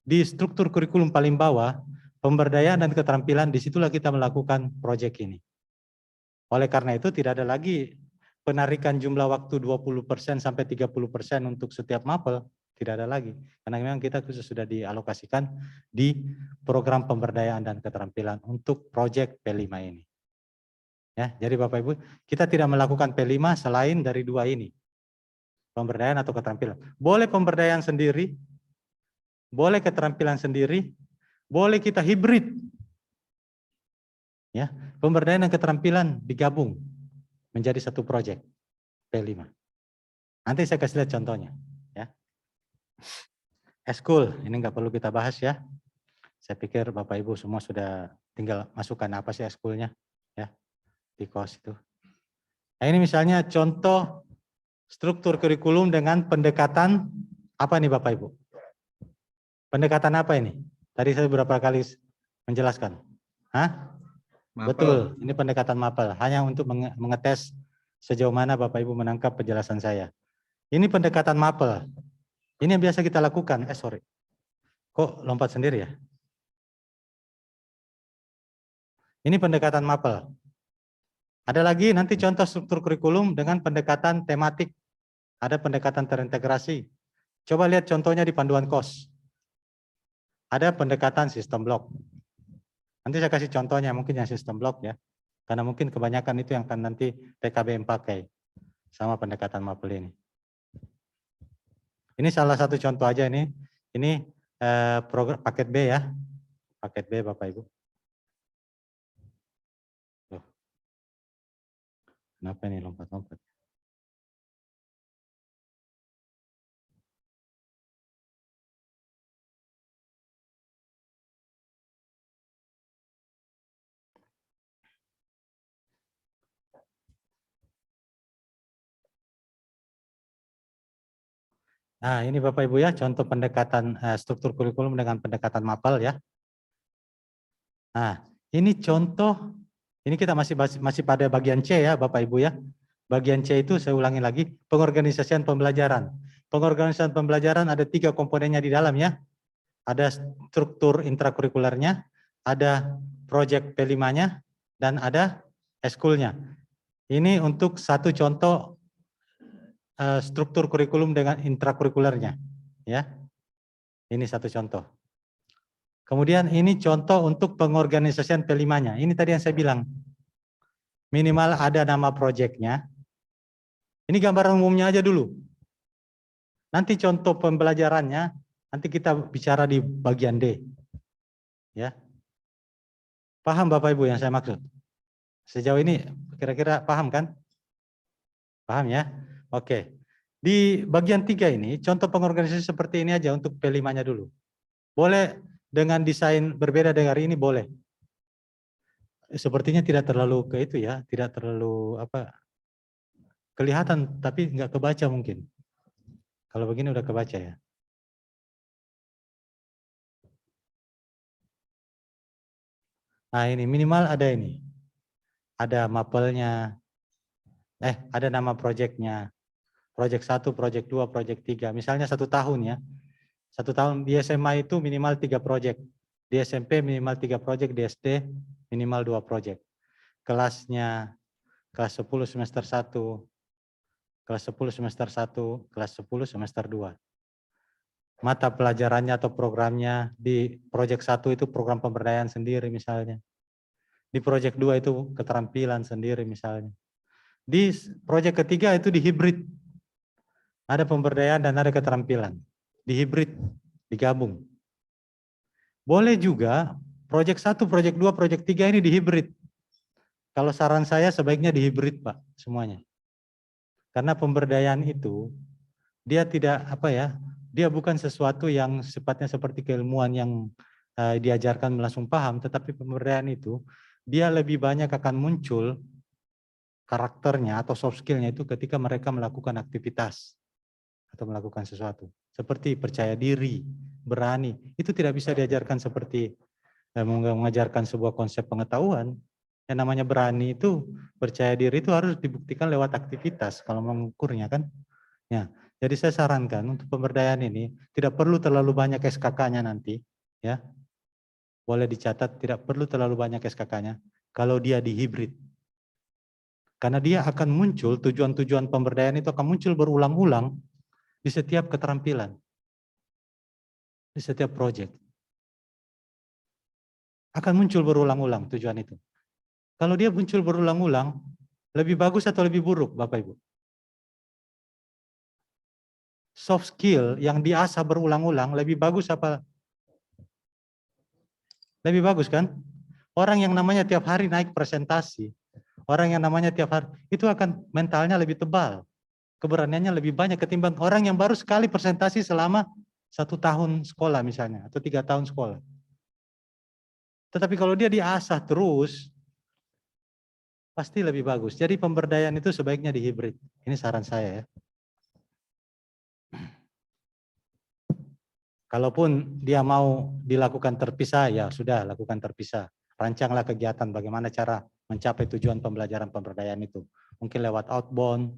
di struktur kurikulum paling bawah, pemberdayaan dan keterampilan, disitulah kita melakukan proyek ini. Oleh karena itu tidak ada lagi penarikan jumlah waktu 20% sampai 30% untuk setiap mapel, tidak ada lagi. Karena memang kita khusus sudah dialokasikan di program pemberdayaan dan keterampilan untuk proyek P5 ini. Ya, jadi Bapak Ibu, kita tidak melakukan P5 selain dari 2 ini. Pemberdayaan atau keterampilan. Boleh pemberdayaan sendiri, boleh keterampilan sendiri, boleh kita hibrid. Ya, pemberdayaan dan keterampilan digabung menjadi satu proyek P5. Nanti saya kasih lihat contohnya, ya. Eskul, ini nggak perlu kita bahas ya. Saya pikir Bapak Ibu semua sudah tinggal masukkan apa sih eskulnya, ya, di kos itu. Nah, ini misalnya contoh struktur kurikulum dengan pendekatan apa nih Bapak Ibu? Pendekatan apa ini? Tadi saya beberapa kali menjelaskan. Hah? Mapel. Betul, ini pendekatan mapel. Hanya untuk mengetes sejauh mana Bapak Ibu menangkap penjelasan saya. Ini pendekatan mapel. Ini yang biasa kita lakukan. Sorry. Kok lompat sendiri ya? Ini pendekatan mapel. Ada lagi nanti contoh struktur kurikulum dengan pendekatan tematik. Ada pendekatan terintegrasi. Coba lihat contohnya di panduan KOS. Ada pendekatan sistem blok. Nanti saya kasih contohnya mungkin yang sistem blok ya. Karena mungkin kebanyakan itu yang akan nanti PKBM pakai. Sama pendekatan mapel ini. Ini salah satu contoh aja ini. Ini program paket B ya. Paket B Bapak Ibu. Loh. Kenapa ini lompat-lompat? Nah, ini Bapak Ibu ya, contoh pendekatan struktur kurikulum dengan pendekatan mapel ya. Nah, ini contoh, ini kita masih pada bagian C ya Bapak Ibu ya. Bagian C itu saya ulangi lagi, pengorganisasian pembelajaran. Pengorganisasian pembelajaran ada 3 komponennya di dalam ya. Ada struktur intrakurikulernya, ada proyek P5-nya, dan ada eskulnya. Ini untuk satu contoh struktur kurikulum dengan intrakurikulernya, ya. Ini satu contoh. Kemudian ini contoh untuk pengorganisasian P5-nya. Ini tadi yang saya bilang. Minimal ada nama proyeknya. Ini gambaran umumnya aja dulu. Nanti contoh pembelajarannya, nanti kita bicara di bagian D. Ya. Paham Bapak Ibu yang saya maksud? Sejauh ini kira-kira paham kan? Paham ya? Oke. Di bagian 3 ini, contoh pengorganisasi seperti ini aja untuk P5-nya dulu. Boleh dengan desain berbeda dari hari ini, boleh. Sepertinya tidak terlalu ke itu ya, tidak terlalu apa kelihatan, tapi nggak kebaca mungkin. Kalau begini udah kebaca ya. Nah ini minimal ada ini. Ada mapelnya, ada nama proyeknya. Proyek 1, proyek 2, proyek 3. Misalnya 1 tahun ya. 1 tahun di SMA itu minimal 3 proyek. Di SMP minimal 3 proyek, di SD minimal 2 proyek. Kelasnya kelas 10 semester 1, kelas 10 semester 1, kelas 10 semester 2. Mata pelajarannya atau programnya di proyek 1 itu program pemberdayaan sendiri misalnya. Di proyek 2 itu keterampilan sendiri misalnya. Di proyek ketiga itu di hibrid. Ada pemberdayaan dan ada keterampilan. Di hibrid, digabung. Boleh juga proyek 1, proyek 2, proyek 3 ini di hibrid. Kalau saran saya sebaiknya di hibrid Pak, semuanya. Karena pemberdayaan itu, dia tidak apa ya, dia bukan sesuatu yang sifatnya seperti keilmuan yang diajarkan langsung paham, tetapi pemberdayaan itu, dia lebih banyak akan muncul karakternya atau soft skill-nya itu ketika mereka melakukan aktivitas atau melakukan sesuatu. Seperti percaya diri, berani. Itu tidak bisa diajarkan seperti mengajarkan sebuah konsep pengetahuan. Yang namanya berani itu, percaya diri itu harus dibuktikan lewat aktivitas kalau mengukurnya kan. Ya, jadi saya sarankan untuk pemberdayaan ini tidak perlu terlalu banyak SKK-nya nanti, ya. Boleh dicatat tidak perlu terlalu banyak SKK-nya kalau dia dihibrid. Karena dia akan muncul, tujuan-tujuan pemberdayaan itu akan muncul berulang-ulang di setiap keterampilan, di setiap proyek. Akan muncul berulang-ulang tujuan itu. Kalau dia muncul berulang-ulang, lebih bagus atau lebih buruk Bapak Ibu? Soft skill yang diasah berulang-ulang lebih bagus apa? Lebih bagus kan? Orang yang namanya tiap hari naik presentasi, orang yang namanya tiap hari, itu akan mentalnya lebih tebal. Keberaniannya lebih banyak ketimbang orang yang baru sekali presentasi selama 1 tahun sekolah misalnya, atau 3 tahun sekolah. Tetapi kalau dia diasah terus, pasti lebih bagus. Jadi pemberdayaan itu sebaiknya dihibrid. Ini saran saya ya. Kalaupun dia mau dilakukan terpisah, ya sudah lakukan terpisah. Rancanglah kegiatan bagaimana cara mencapai tujuan pembelajaran pemberdayaan itu. Mungkin lewat outbound,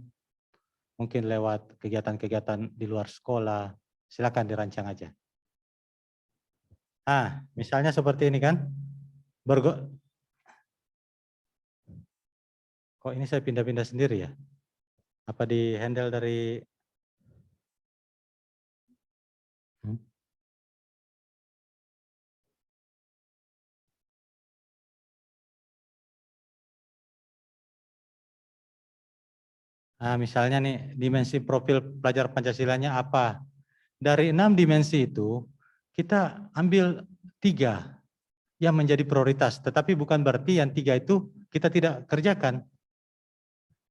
mungkin lewat kegiatan-kegiatan di luar sekolah. Silakan dirancang aja. Misalnya seperti ini kan. Kok ini saya pindah-pindah sendiri ya? Apa di handle dari misalnya nih dimensi profil pelajar Pancasilanya apa? Dari 6 dimensi itu kita ambil 3 yang menjadi prioritas, tetapi bukan berarti yang 3 itu kita tidak kerjakan.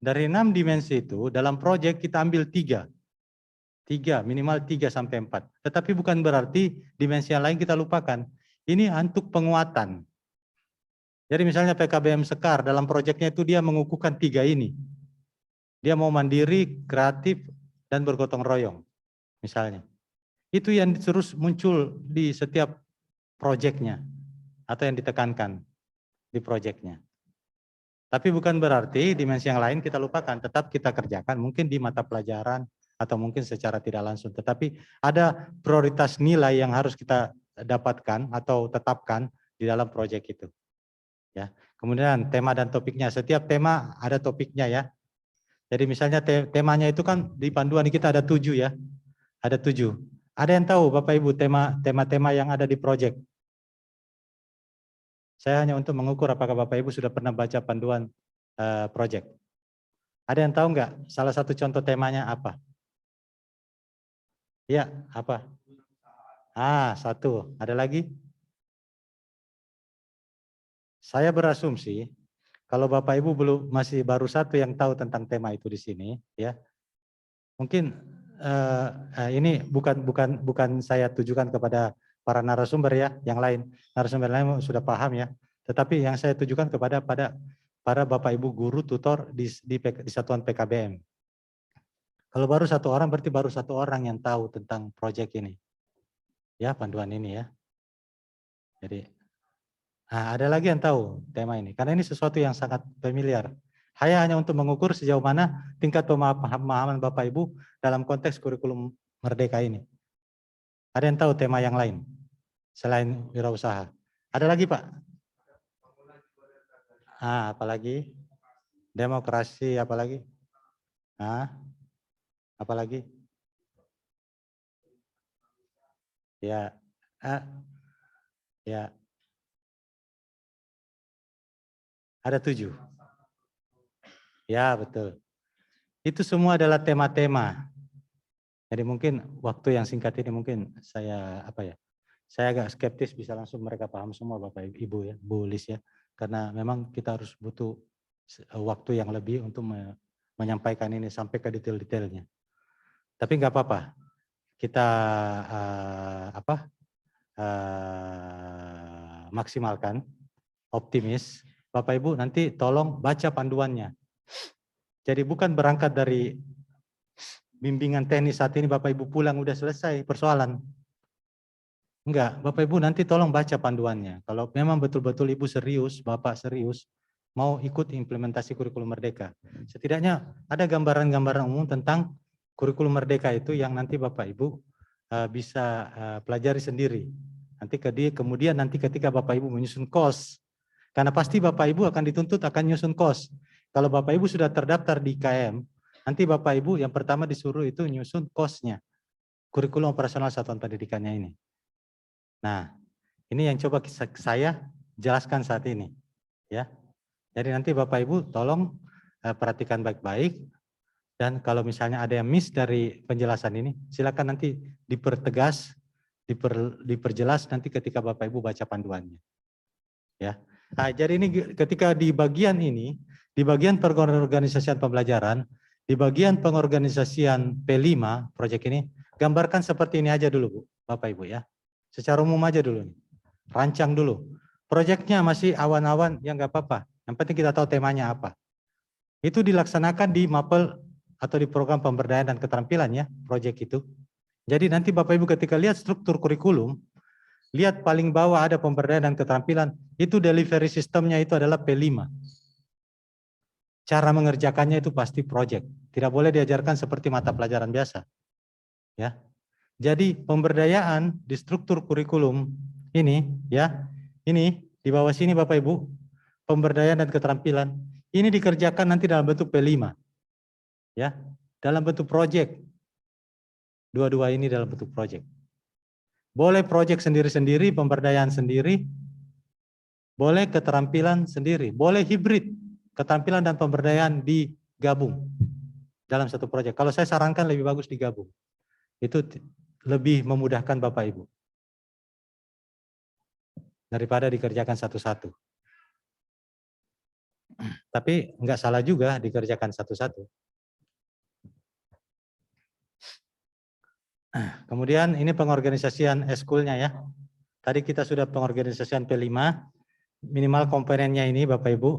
Dari 6 dimensi itu dalam proyek kita ambil 3, minimal 3 sampai 4. Tetapi bukan berarti dimensi yang lain kita lupakan. Ini untuk penguatan. Jadi misalnya PKBM Sekar dalam proyeknya itu dia mengukuhkan 3 ini. Dia mau mandiri, kreatif, dan bergotong royong, misalnya. Itu yang terus muncul di setiap proyeknya, atau yang ditekankan di proyeknya. Tapi bukan berarti dimensi yang lain kita lupakan, tetap kita kerjakan, mungkin di mata pelajaran, atau mungkin secara tidak langsung. Tetapi ada prioritas nilai yang harus kita dapatkan atau tetapkan di dalam proyek itu. Ya. Kemudian tema dan topiknya, setiap tema ada topiknya ya. Jadi misalnya temanya itu kan di panduan kita ada 7 ya. Ada 7. Ada yang tahu Bapak Ibu tema-tema yang ada di proyek? Saya hanya untuk mengukur apakah Bapak Ibu sudah pernah baca panduan proyek. Ada yang tahu nggak salah satu contoh temanya apa? Iya, apa? 1. Ada lagi? Saya berasumsi kalau Bapak Ibu masih baru 1 yang tahu tentang tema itu di sini, ya. Mungkin ini bukan saya tujukan kepada para narasumber ya, yang lain. Narasumber lain sudah paham ya. Tetapi yang saya tujukan kepada para Bapak Ibu guru tutor di satuan PKBM. Kalau baru 1 orang berarti baru 1 orang yang tahu tentang proyek ini. Ya, panduan ini ya. Jadi ada lagi yang tahu tema ini, karena ini sesuatu yang sangat familiar. Saya hanya untuk mengukur sejauh mana tingkat pemahaman Bapak Ibu dalam konteks kurikulum Merdeka ini. Ada yang tahu tema yang lain selain wirausaha? Ada lagi Pak? Apalagi? Demokrasi, apalagi? Apalagi? Ya, ya. Ada 7. Ya, betul. Itu semua adalah tema-tema. Jadi mungkin waktu yang singkat ini mungkin saya saya agak skeptis bisa langsung mereka paham semua Bapak Ibu ya, Bu Lis ya. Karena memang kita harus butuh waktu yang lebih untuk menyampaikan ini sampai ke detail-detailnya. Tapi nggak apa-apa. Kita maksimalkan, optimis. Bapak Ibu nanti tolong baca panduannya. Jadi bukan berangkat dari bimbingan teknis saat ini Bapak Ibu pulang udah selesai persoalan. Enggak, Bapak Ibu nanti tolong baca panduannya. Kalau memang betul-betul Ibu serius, Bapak serius, mau ikut implementasi kurikulum Merdeka. Setidaknya ada gambaran-gambaran umum tentang kurikulum Merdeka itu yang nanti Bapak Ibu bisa pelajari sendiri. Nanti kemudian nanti ketika Bapak Ibu menyusun KOS, karena pasti Bapak Ibu akan dituntut akan menyusun KOS. Kalau Bapak Ibu sudah terdaftar di KM, nanti Bapak Ibu yang pertama disuruh itu menyusun KOS-nya, kurikulum operasional satuan pendidikannya ini. Nah, ini yang coba saya jelaskan saat ini, ya. Jadi nanti Bapak Ibu tolong perhatikan baik-baik, dan kalau misalnya ada yang miss dari penjelasan ini, silakan nanti dipertegas, diperjelas nanti ketika Bapak Ibu baca panduannya, ya. Nah, jadi ini ketika di bagian ini, di bagian pengorganisasian pembelajaran, di bagian pengorganisasian P5 proyek ini, gambarkan seperti ini aja dulu, Bu, Bapak Ibu ya. Secara umum aja dulu, rancang dulu. Proyeknya masih awan-awan, ya nggak apa-apa. Yang penting kita tahu temanya apa. Itu dilaksanakan di MAPEL atau di program pemberdayaan dan keterampilan ya, proyek itu. Jadi nanti Bapak Ibu ketika lihat struktur kurikulum, lihat paling bawah ada pemberdayaan dan keterampilan, itu delivery sistemnya itu adalah P5. Cara mengerjakannya itu pasti proyek. Tidak boleh diajarkan seperti mata pelajaran biasa. Ya. Jadi pemberdayaan di struktur kurikulum ini ya, ini di bawah sini Bapak Ibu, pemberdayaan dan keterampilan, ini dikerjakan nanti dalam bentuk P5. Ya, dalam bentuk proyek. Dua-dua ini dalam bentuk proyek. Boleh proyek sendiri-sendiri, pemberdayaan sendiri, boleh keterampilan sendiri, boleh hibrid, keterampilan dan pemberdayaan digabung dalam satu proyek. Kalau saya sarankan lebih bagus digabung. Itu lebih memudahkan Bapak Ibu daripada dikerjakan satu-satu. Tapi enggak salah juga dikerjakan satu-satu. Kemudian ini pengorganisasian eskulnya ya. Tadi kita sudah pengorganisasian P5, minimal komponennya ini Bapak Ibu,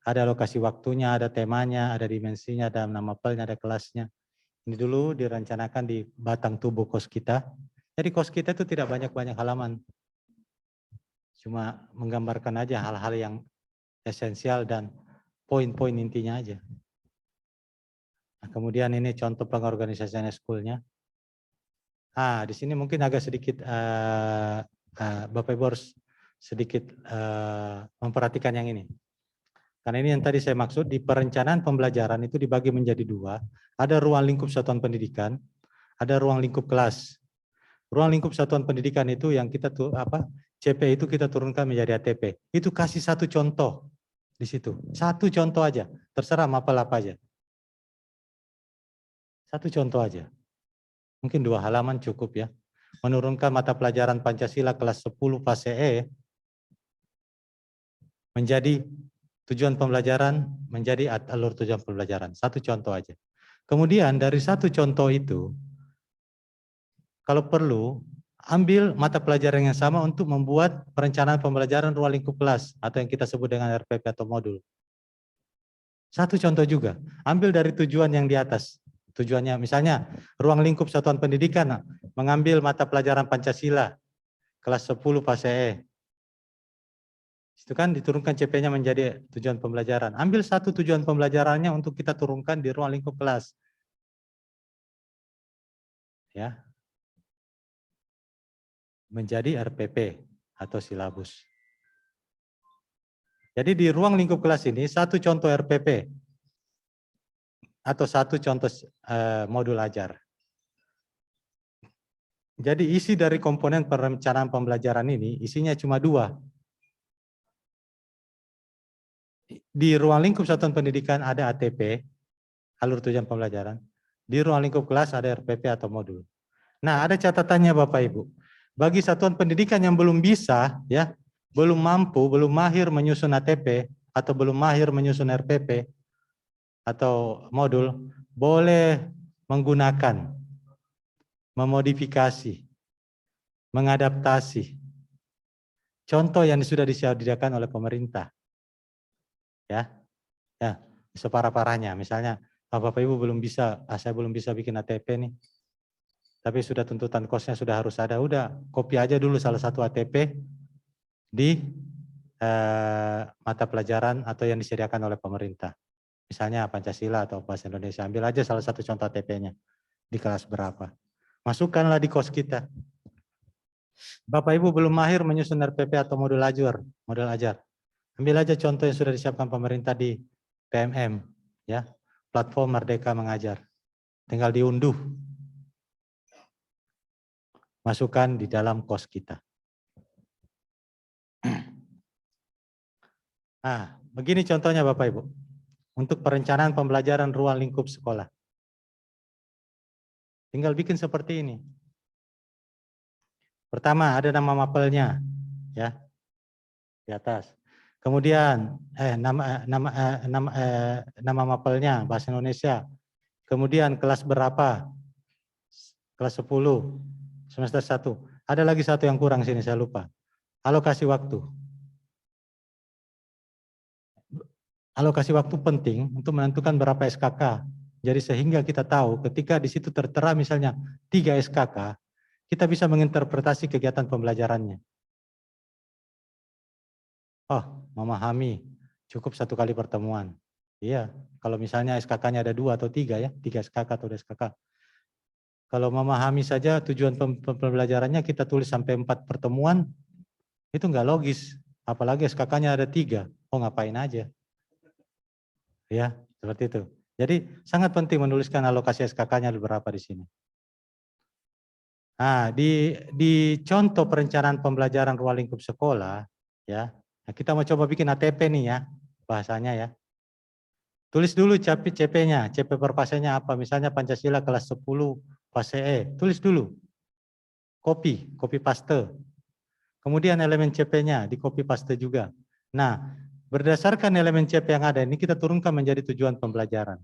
ada lokasi waktunya, ada temanya, ada dimensinya, ada nama pelnya, ada kelasnya. Ini dulu direncanakan di batang tubuh KOS kita. Jadi KOS kita itu tidak banyak-banyak halaman. Cuma menggambarkan aja hal-hal yang esensial dan poin-poin intinya aja. Nah, kemudian ini contoh pengorganisasian eskulnya. Di sini mungkin agak sedikit Bapak Ibu harus sedikit memperhatikan yang ini. Karena ini yang tadi saya maksud, di perencanaan pembelajaran itu dibagi menjadi dua. Ada ruang lingkup satuan pendidikan, ada ruang lingkup kelas. Ruang lingkup satuan pendidikan itu yang kita CP itu kita turunkan menjadi ATP. Itu kasih satu contoh di situ. Satu contoh aja, terserah mapel apa aja. Satu contoh aja. Mungkin 2 halaman cukup ya. Menurunkan mata pelajaran Pancasila kelas 10 fase E menjadi tujuan pembelajaran, menjadi alur tujuan pembelajaran. Satu contoh aja. Kemudian dari satu contoh itu, kalau perlu, ambil mata pelajaran yang sama untuk membuat perencanaan pembelajaran ruang lingkup kelas atau yang kita sebut dengan RPP atau modul. Satu contoh juga, ambil dari tujuan yang di atas. Tujuannya misalnya ruang lingkup satuan pendidikan mengambil mata pelajaran Pancasila kelas 10 fase E. Itu kan diturunkan CP-nya menjadi tujuan pembelajaran. Ambil satu tujuan pembelajarannya untuk kita turunkan di ruang lingkup kelas. Ya. Menjadi RPP atau silabus. Jadi di ruang lingkup kelas ini satu contoh RPP atau satu contoh modul ajar. Jadi isi dari komponen perencanaan pembelajaran ini isinya cuma 2. Di ruang lingkup satuan pendidikan ada ATP, alur tujuan pembelajaran. Di ruang lingkup kelas ada RPP atau modul. Nah, ada catatannya Bapak Ibu. Bagi satuan pendidikan yang belum bisa, ya, belum mampu, belum mahir menyusun ATP atau belum mahir menyusun RPP atau modul, boleh menggunakan, memodifikasi, mengadaptasi contoh yang sudah disediakan oleh pemerintah. Ya, separah-parahnya. Misalnya Bapak Ibu belum bisa, saya belum bisa bikin ATP nih. Tapi sudah tuntutan kosnya sudah harus ada. Udah, copy aja dulu salah satu ATP di mata pelajaran atau yang disediakan oleh pemerintah. Misalnya Pancasila atau Bahasa Indonesia. Ambil aja salah satu contoh ATP-nya. Di kelas berapa. Masukkanlah di kos kita. Bapak Ibu belum mahir menyusun RPP atau modul ajar. Ambil aja contoh yang sudah disiapkan pemerintah di PMM, ya, Platform Merdeka Mengajar. Tinggal diunduh, masukkan di dalam kos kita. Nah, begini contohnya Bapak Ibu, untuk perencanaan pembelajaran ruang lingkup sekolah. Tinggal bikin seperti ini. Pertama ada nama mapelnya, ya, di atas. Kemudian nama mapelnya bahasa Indonesia. Kemudian kelas berapa? Kelas 10, semester 1. Ada lagi satu yang kurang sini saya lupa. Alokasi waktu. Alokasi waktu penting untuk menentukan berapa SKK. Jadi sehingga kita tahu ketika di situ tertera misalnya 3 SKK, kita bisa menginterpretasi kegiatan pembelajarannya. Oh, memahami cukup 1 kali pertemuan. Iya, kalau misalnya SKK-nya ada 2 atau 3 ya, 3 SKK atau 2 SKK. Kalau memahami saja tujuan pembelajarannya kita tulis sampai 4 pertemuan, itu enggak logis. Apalagi SKK-nya ada 3, oh ngapain aja. Ya, seperti itu. Jadi sangat penting menuliskan alokasi SKK-nya berapa di sini. Nah, di contoh perencanaan pembelajaran ruang lingkup sekolah, ya, nah kita mau coba bikin ATP nih ya, bahasanya ya. Tulis dulu CP-nya, CP per fasenya apa, misalnya Pancasila kelas 10 fase E, tulis dulu. Copy paste. Kemudian elemen CP-nya di copy paste juga. Nah, berdasarkan elemen CP yang ada ini kita turunkan menjadi tujuan pembelajaran.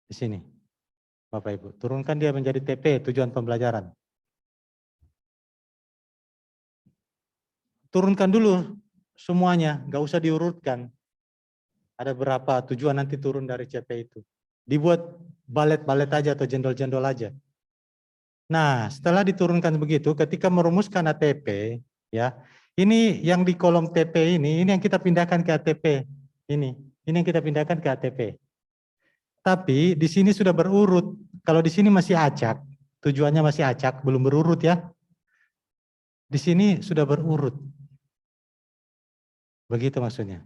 Di sini, Bapak Ibu, turunkan dia menjadi TP, tujuan pembelajaran. Turunkan dulu semuanya, nggak usah diurutkan. Ada berapa tujuan nanti turun dari CP itu. Dibuat balet-balet aja atau jendol-jendol aja. Nah, setelah diturunkan begitu, ketika merumuskan ATP, ya, ini yang di kolom TP ini yang kita pindahkan ke ATP. Ini yang kita pindahkan ke ATP. Tapi di sini sudah berurut. Kalau di sini masih acak, tujuannya masih acak, belum berurut ya. Di sini sudah berurut. Begitu maksudnya.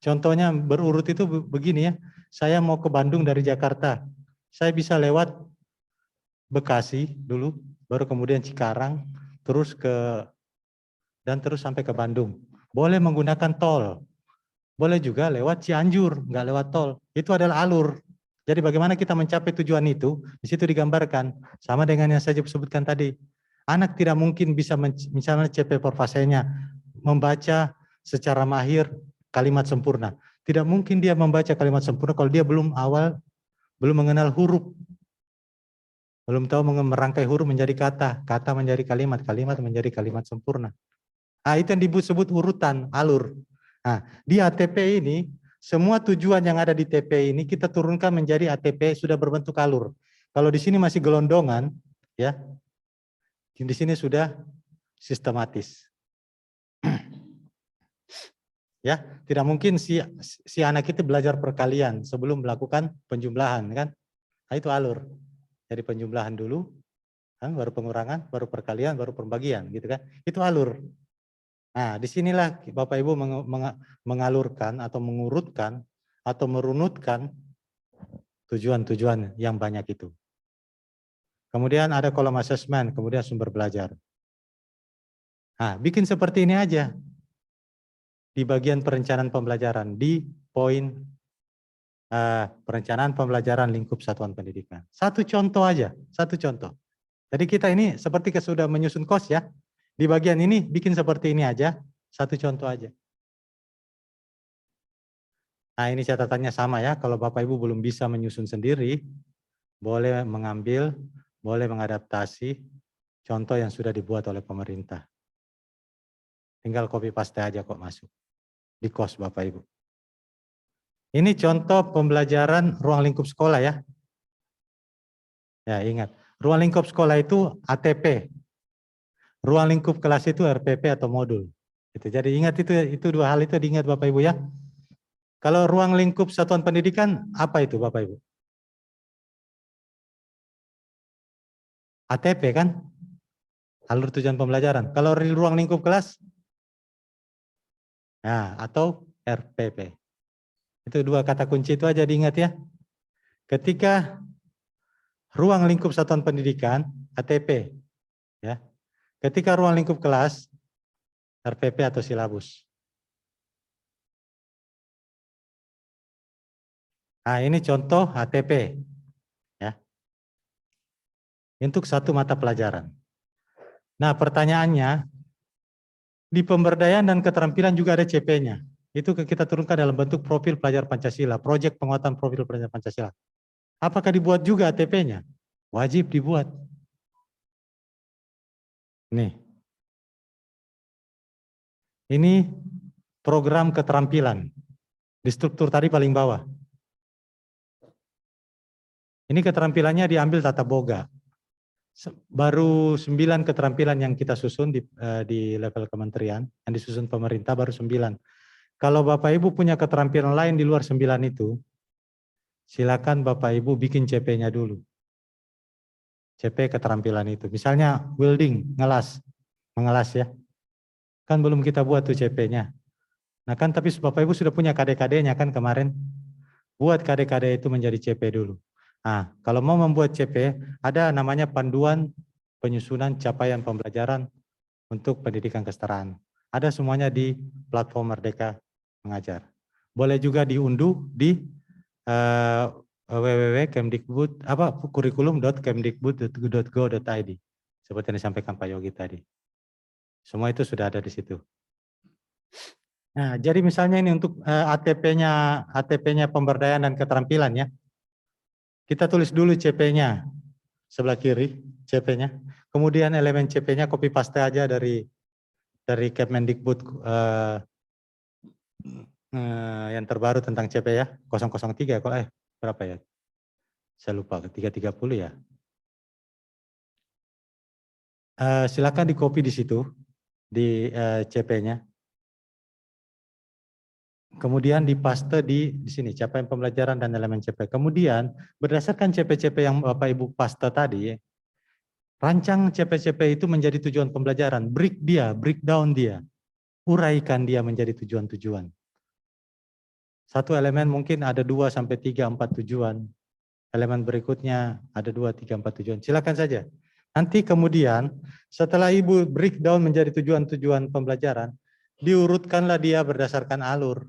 Contohnya berurut itu begini ya. Saya mau ke Bandung dari Jakarta. Saya bisa lewat Bekasi dulu, baru kemudian Cikarang, terus terus sampai ke Bandung. Boleh menggunakan tol. Boleh juga lewat Cianjur, nggak lewat tol. Itu adalah alur. Jadi bagaimana kita mencapai tujuan itu, di situ digambarkan. Sama dengan yang saya sebutkan tadi. Anak tidak mungkin bisa misalnya CP per fasenya membaca secara mahir kalimat sempurna. Tidak mungkin dia membaca kalimat sempurna kalau dia belum mengenal huruf. Belum tahu merangkai huruf menjadi kata, kata menjadi kalimat, kalimat menjadi kalimat sempurna. Nah, itu yang disebut urutan, alur. Nah, di ATP ini, semua tujuan yang ada di TP ini kita turunkan menjadi ATP sudah berbentuk alur. Kalau di sini masih gelondongan, ya, di sini sudah sistematis. Ya, tidak mungkin si anak itu belajar perkalian sebelum melakukan penjumlahan, kan? Nah, itu alur. Jadi penjumlahan dulu, kan, baru pengurangan, baru perkalian, baru pembagian, gitu kan? Itu alur. Nah, disinilah Bapak Ibu mengalurkan atau mengurutkan atau merunutkan tujuan-tujuan yang banyak itu. Kemudian ada kolom asesmen, kemudian sumber belajar. Nah, bikin seperti ini aja. Di bagian perencanaan pembelajaran, di poin perencanaan pembelajaran lingkup satuan pendidikan. Satu contoh aja, satu contoh. Jadi kita ini seperti sudah menyusun kos ya. Di bagian ini bikin seperti ini aja, satu contoh aja. Nah, ini catatannya sama ya, kalau Bapak Ibu belum bisa menyusun sendiri, boleh mengambil, boleh mengadaptasi contoh yang sudah dibuat oleh pemerintah. Tinggal copy paste aja kok masuk di kos Bapak Ibu. Ini contoh pembelajaran ruang lingkup sekolah ya. Ya, ingat. Ruang lingkup sekolah itu ATP. Ruang lingkup kelas itu RPP atau modul. Gitu. Jadi ingat itu dua hal itu diingat Bapak Ibu ya. Kalau ruang lingkup satuan pendidikan apa itu Bapak Ibu? ATP kan? Alur tujuan pembelajaran. Kalau ruang lingkup kelas? Nah, atau RPP. Itu dua kata kunci itu aja diingat ya. Ketika ruang lingkup satuan pendidikan ATP ya. Ketika ruang lingkup kelas RPP atau silabus. Nah, ini contoh ATP ya. Untuk satu mata pelajaran. Nah, pertanyaannya di pemberdayaan dan keterampilan juga ada CP-nya. Itu kita turunkan dalam bentuk profil pelajar Pancasila, proyek penguatan profil pelajar Pancasila. Apakah dibuat juga ATP-nya? Wajib dibuat. Nih. Ini program keterampilan. Di struktur tadi paling bawah. Ini keterampilannya diambil tata boga. Baru 9 keterampilan yang kita susun di level kementerian, yang disusun pemerintah baru 9. Kalau Bapak Ibu punya keterampilan lain di luar 9 itu, silakan Bapak Ibu bikin CP-nya dulu. CP keterampilan itu. Misalnya welding, mengelas ya. Kan belum kita buat tuh CP-nya. Nah kan tapi Bapak Ibu sudah punya KD-KD-nya kan kemarin. Buat KD-KD itu menjadi CP dulu. Nah, kalau mau membuat CP, ada namanya panduan penyusunan capaian pembelajaran untuk pendidikan kesetaraan. Ada semuanya di platform Merdeka Mengajar. Boleh juga diunduh di www.kemdikbud kurikulum.kemdikbud.go.id seperti yang disampaikan Pak Yogi tadi. Semua itu sudah ada di situ. Nah, jadi misalnya ini untuk ATP-nya pemberdayaan dan keterampilan ya. Kita tulis dulu CP-nya sebelah kiri, CP-nya. Kemudian elemen CP-nya copy paste aja dari Kemendikbud yang terbaru tentang CP ya, 003 kok berapa ya? Saya lupa, 330 ya. Silakan di copy di situ di CP-nya. Kemudian dipaste di sini capaian pembelajaran dan elemen CP. Kemudian berdasarkan CP-CP yang Bapak Ibu paste tadi, rancang CP-CP itu menjadi tujuan pembelajaran, breakdown dia, uraikan dia menjadi tujuan-tujuan. Satu elemen mungkin ada 2 sampai 3, 4 tujuan. Elemen berikutnya ada 2, 3, 4 tujuan. Silakan saja. Nanti kemudian setelah Ibu breakdown menjadi tujuan-tujuan pembelajaran, diurutkanlah dia berdasarkan alur.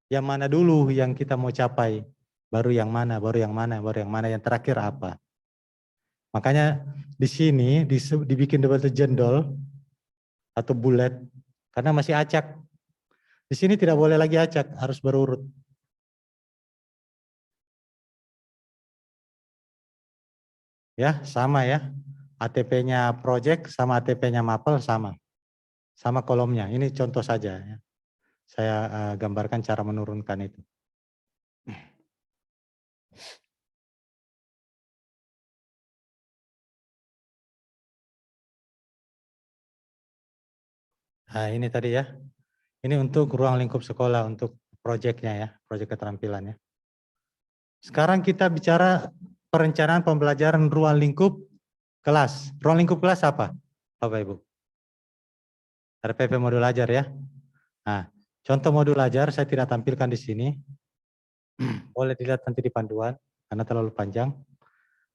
Yang mana dulu yang kita mau capai, baru yang mana, yang terakhir apa. Makanya di sini dibikin double jendol atau bulat karena masih acak. Di sini tidak boleh lagi acak, harus berurut. Ya, sama ya. ATP-nya project sama ATP-nya mapel sama. Sama kolomnya. Ini contoh saja ya. Saya gambarkan cara menurunkan itu. Nah, ini tadi ya. Ini untuk ruang lingkup sekolah, untuk proyeknya ya, proyek keterampilannya. Sekarang kita bicara perencanaan pembelajaran ruang lingkup kelas. Ruang lingkup kelas apa, Bapak Ibu? RPP modul ajar ya. Nah, contoh modul ajar saya tidak tampilkan di sini. Boleh dilihat nanti di panduan, karena terlalu panjang.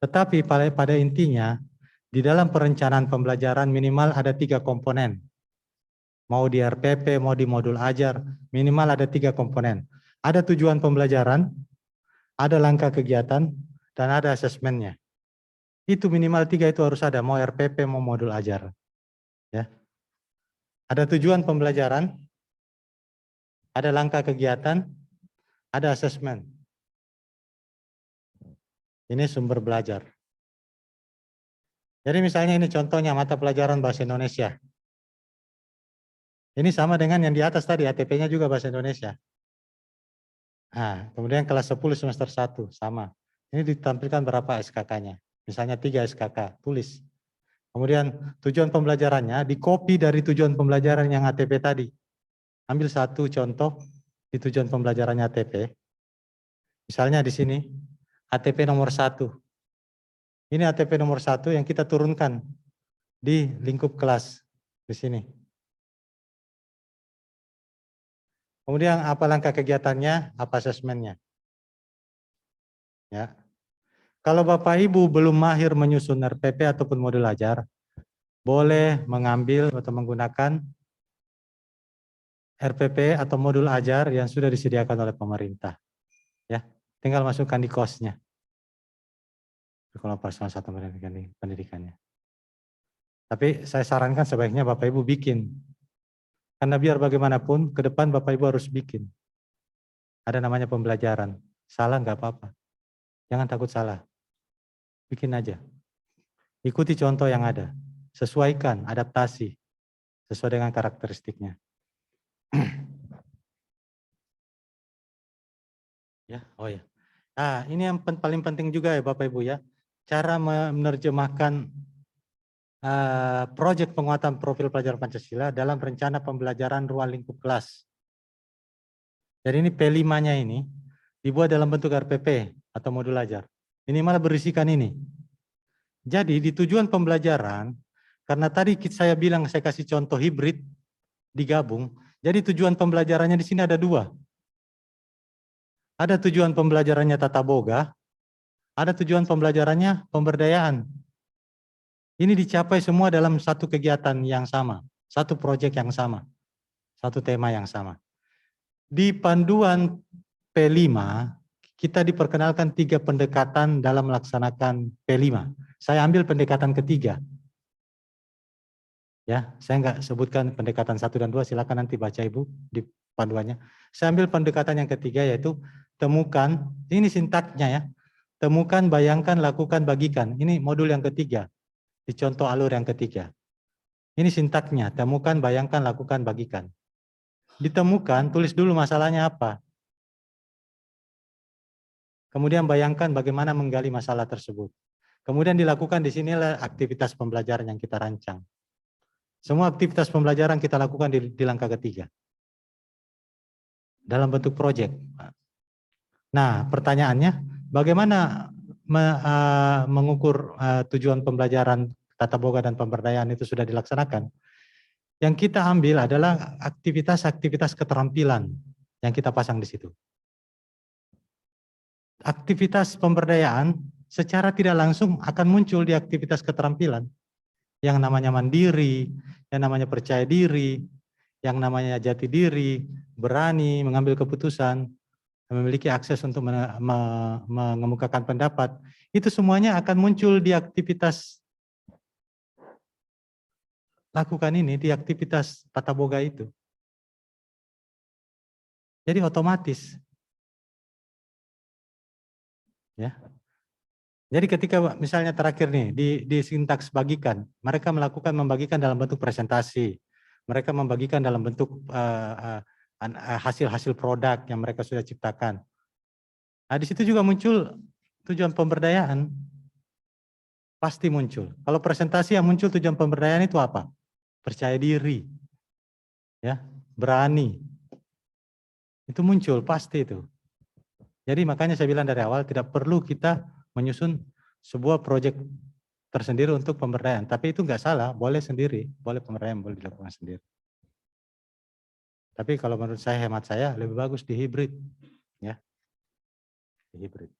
Tetapi pada intinya, di dalam perencanaan pembelajaran minimal ada 3 komponen. Mau di RPP, mau di modul ajar, minimal ada 3 komponen. Ada tujuan pembelajaran, ada langkah kegiatan, dan ada asesmennya. Itu minimal 3 itu harus ada, mau RPP, mau modul ajar. Ya. Ada tujuan pembelajaran, ada langkah kegiatan, ada asesmen. Ini sumber belajar. Jadi misalnya ini contohnya mata pelajaran bahasa Indonesia. Ini sama dengan yang di atas tadi, ATP-nya juga bahasa Indonesia. Nah, kemudian kelas 10 semester 1 sama. Ini ditampilkan berapa SKK-nya. Misalnya 3 SKK, tulis. Kemudian tujuan pembelajarannya di-copy dari tujuan pembelajaran yang ATP tadi. Ambil satu contoh di tujuan pembelajarannya ATP. Misalnya di sini, ATP nomor 1. Ini ATP nomor 1 yang kita turunkan di lingkup kelas di sini. Kemudian apa langkah kegiatannya, apa asesmennya. Ya. Kalau Bapak Ibu belum mahir menyusun RPP ataupun modul ajar, boleh mengambil atau menggunakan RPP atau modul ajar yang sudah disediakan oleh pemerintah. Ya, tinggal masukkan di kosnya. Kalau personal satu pendidikannya. Tapi saya sarankan sebaiknya Bapak Ibu bikin. Karena biar bagaimanapun, ke depan Bapak Ibu harus bikin. Ada namanya pembelajaran. Salah nggak apa-apa. Jangan takut salah. Bikin aja. Ikuti contoh yang ada. Sesuaikan, adaptasi. Sesuai dengan karakteristiknya. Ya, oh ya. Nah, ini yang paling penting juga ya Bapak Ibu ya. Cara menerjemahkan proyek penguatan profil pelajar Pancasila dalam rencana pembelajaran ruang lingkup kelas. Jadi ini P5-nya ini dibuat dalam bentuk RPP atau modul ajar. Ini malah berisikan ini. Jadi di tujuan pembelajaran, karena tadi saya bilang saya kasih contoh hibrid digabung, jadi tujuan pembelajarannya di sini ada 2. Ada tujuan pembelajarannya tata boga, ada tujuan pembelajarannya pemberdayaan. Ini dicapai semua dalam satu kegiatan yang sama, satu proyek yang sama, satu tema yang sama. Di panduan P5, kita diperkenalkan 3 pendekatan dalam melaksanakan P5. Saya ambil pendekatan ketiga. Ya, saya nggak sebutkan pendekatan 1 dan 2, silakan nanti baca Ibu di panduannya. Saya ambil pendekatan yang ketiga yaitu temukan, ini sintaknya ya, temukan, bayangkan, lakukan, bagikan. Ini modul yang ketiga, di contoh alur yang ketiga. Ini sintaknya, temukan, bayangkan, lakukan, bagikan. Ditemukan, tulis dulu masalahnya apa. Kemudian bayangkan bagaimana menggali masalah tersebut. Kemudian dilakukan di sinilah aktivitas pembelajaran yang kita rancang. Semua aktivitas pembelajaran kita lakukan di langkah ketiga. Dalam bentuk proyek. Nah, pertanyaannya, bagaimana mengukur tujuan pembelajaran tata boga dan pemberdayaan itu sudah dilaksanakan? Yang kita ambil adalah aktivitas-aktivitas keterampilan yang kita pasang di situ. Aktivitas pemberdayaan secara tidak langsung akan muncul di aktivitas keterampilan. Yang namanya mandiri, yang namanya percaya diri, yang namanya jati diri, berani mengambil keputusan, memiliki akses untuk mengemukakan pendapat, itu semuanya akan muncul di aktivitas lakukan ini, di aktivitas tata boga itu. Jadi otomatis. Ya. Jadi ketika misalnya terakhir nih di sintaks bagikan, mereka membagikan dalam bentuk presentasi, mereka membagikan dalam bentuk hasil-hasil produk yang mereka sudah ciptakan. Nah, di situ juga muncul tujuan pemberdayaan, pasti muncul. Kalau presentasi yang muncul tujuan pemberdayaan itu apa? Percaya diri, ya, berani, itu muncul pasti itu. Jadi makanya saya bilang dari awal tidak perlu kita menyusun sebuah proyek tersendiri untuk pemberdayaan. Tapi itu nggak salah, boleh sendiri, boleh pemberdayaan, boleh dilakukan sendiri. Tapi kalau menurut saya, hemat saya, lebih bagus di hibrid. Ya, di hibrid.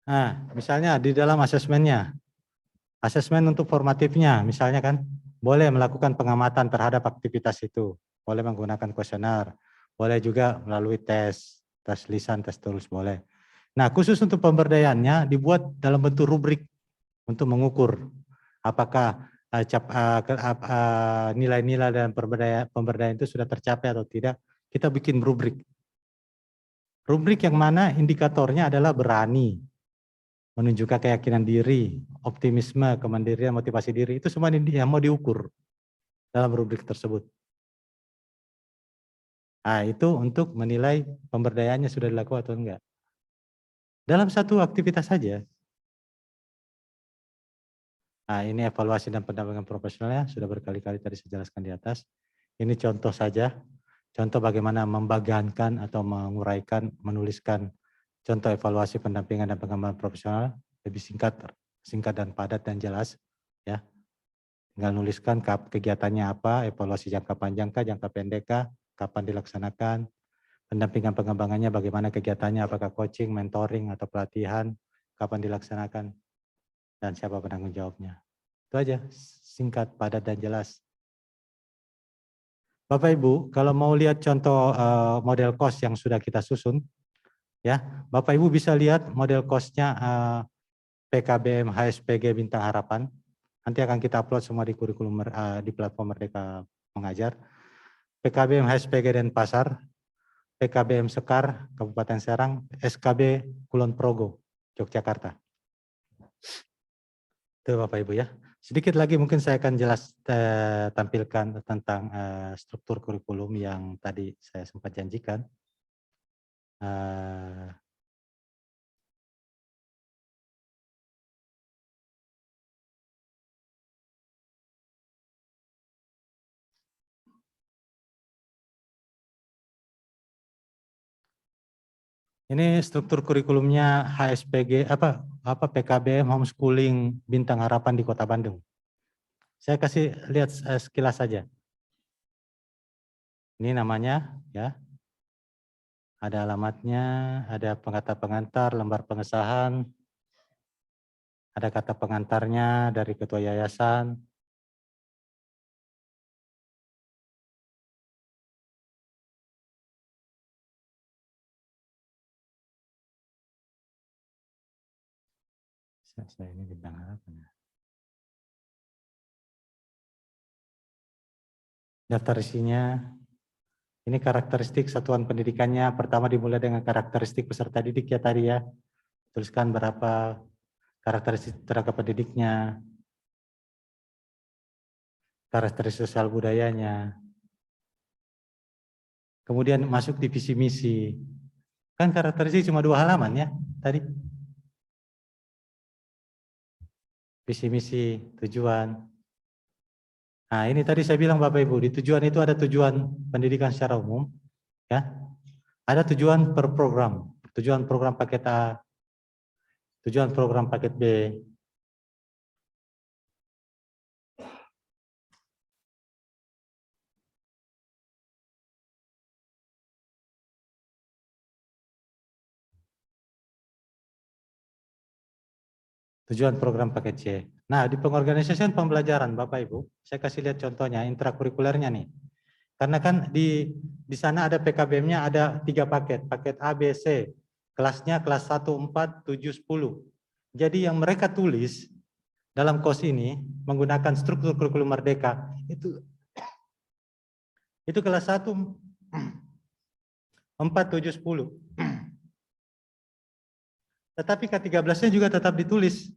Nah, misalnya di dalam asesmennya, asesmen untuk formatifnya, misalnya kan, boleh melakukan pengamatan terhadap aktivitas itu, boleh menggunakan kuesioner, boleh juga melalui tes lisan, tes tulis, boleh. Nah, khusus untuk pemberdayaannya dibuat dalam bentuk rubrik untuk mengukur apakah nilai-nilai dan pemberdayaan itu sudah tercapai atau tidak. Kita bikin rubrik. Rubrik yang mana indikatornya adalah berani, menunjukkan keyakinan diri, optimisme, kemandirian, motivasi diri. Itu semua yang mau diukur dalam rubrik tersebut. Nah, itu untuk menilai pemberdayaannya sudah dilakukan atau enggak. Dalam satu aktivitas saja. Nah, ini evaluasi dan pendampingan profesionalnya sudah berkali-kali tadi saya jelaskan di atas. Ini contoh saja, contoh bagaimana membagiankan atau menguraikan, menuliskan contoh evaluasi pendampingan dan pengembangan profesional lebih singkat dan padat dan jelas. Ya, tinggal nuliskan kegiatannya apa, evaluasi jangka panjang kah, jangka pendek kah, kapan dilaksanakan, pendampingan pengembangannya bagaimana kegiatannya, apakah coaching, mentoring atau pelatihan, kapan dilaksanakan, dan siapa penanggung jawabnya. Itu aja, singkat, padat, dan jelas. Bapak Ibu, kalau mau lihat contoh model cost yang sudah kita susun, ya, Bapak Ibu bisa lihat model cost-nya PKBM HSPG Bintang Harapan. Nanti akan kita upload semua di kurikulum di platform Merdeka Mengajar. PKBM HSPG Denpasar, PKBM Sekar Kabupaten Serang, SKB Kulon Progo Yogyakarta. Itu Bapak Ibu ya. Sedikit lagi mungkin saya akan tampilkan tentang struktur kurikulum yang tadi saya sempat janjikan. Ini struktur kurikulumnya HSPG PKBM Homeschooling Bintang Harapan di Kota Bandung. Saya kasih lihat sekilas saja. Ini namanya ya. Ada alamatnya, ada kata pengantar, lembar pengesahan, ada kata pengantarnya dari ketua yayasan. Saya ini Bintang Harapan. Daftar isinya, ini karakteristik satuan pendidikannya. Pertama dimulai dengan karakteristik peserta didik ya tadi ya. Tuliskan berapa karakteristik tenaga pendidiknya, karakteristik sosial budayanya. Kemudian masuk di visi misi. Kan karakteristik cuma 2 halaman ya tadi. Visi misi, tujuan. Nah, ini tadi saya bilang Bapak Ibu, di tujuan itu ada tujuan pendidikan secara umum, ya. Ada tujuan per program, tujuan program paket A, tujuan program paket B. Tujuan program paket C. Nah, di pengorganisasian pembelajaran Bapak Ibu, saya kasih lihat contohnya intrakurikulernya nih. Karena kan di sana ada PKBM-nya ada 3 paket, paket A, B, C. Kelasnya kelas 1, 4, 7, 10. Jadi yang mereka tulis dalam kos ini menggunakan struktur kurikulum Merdeka itu kelas 1, 4, 7, 10. Tetapi K13-nya juga tetap ditulis.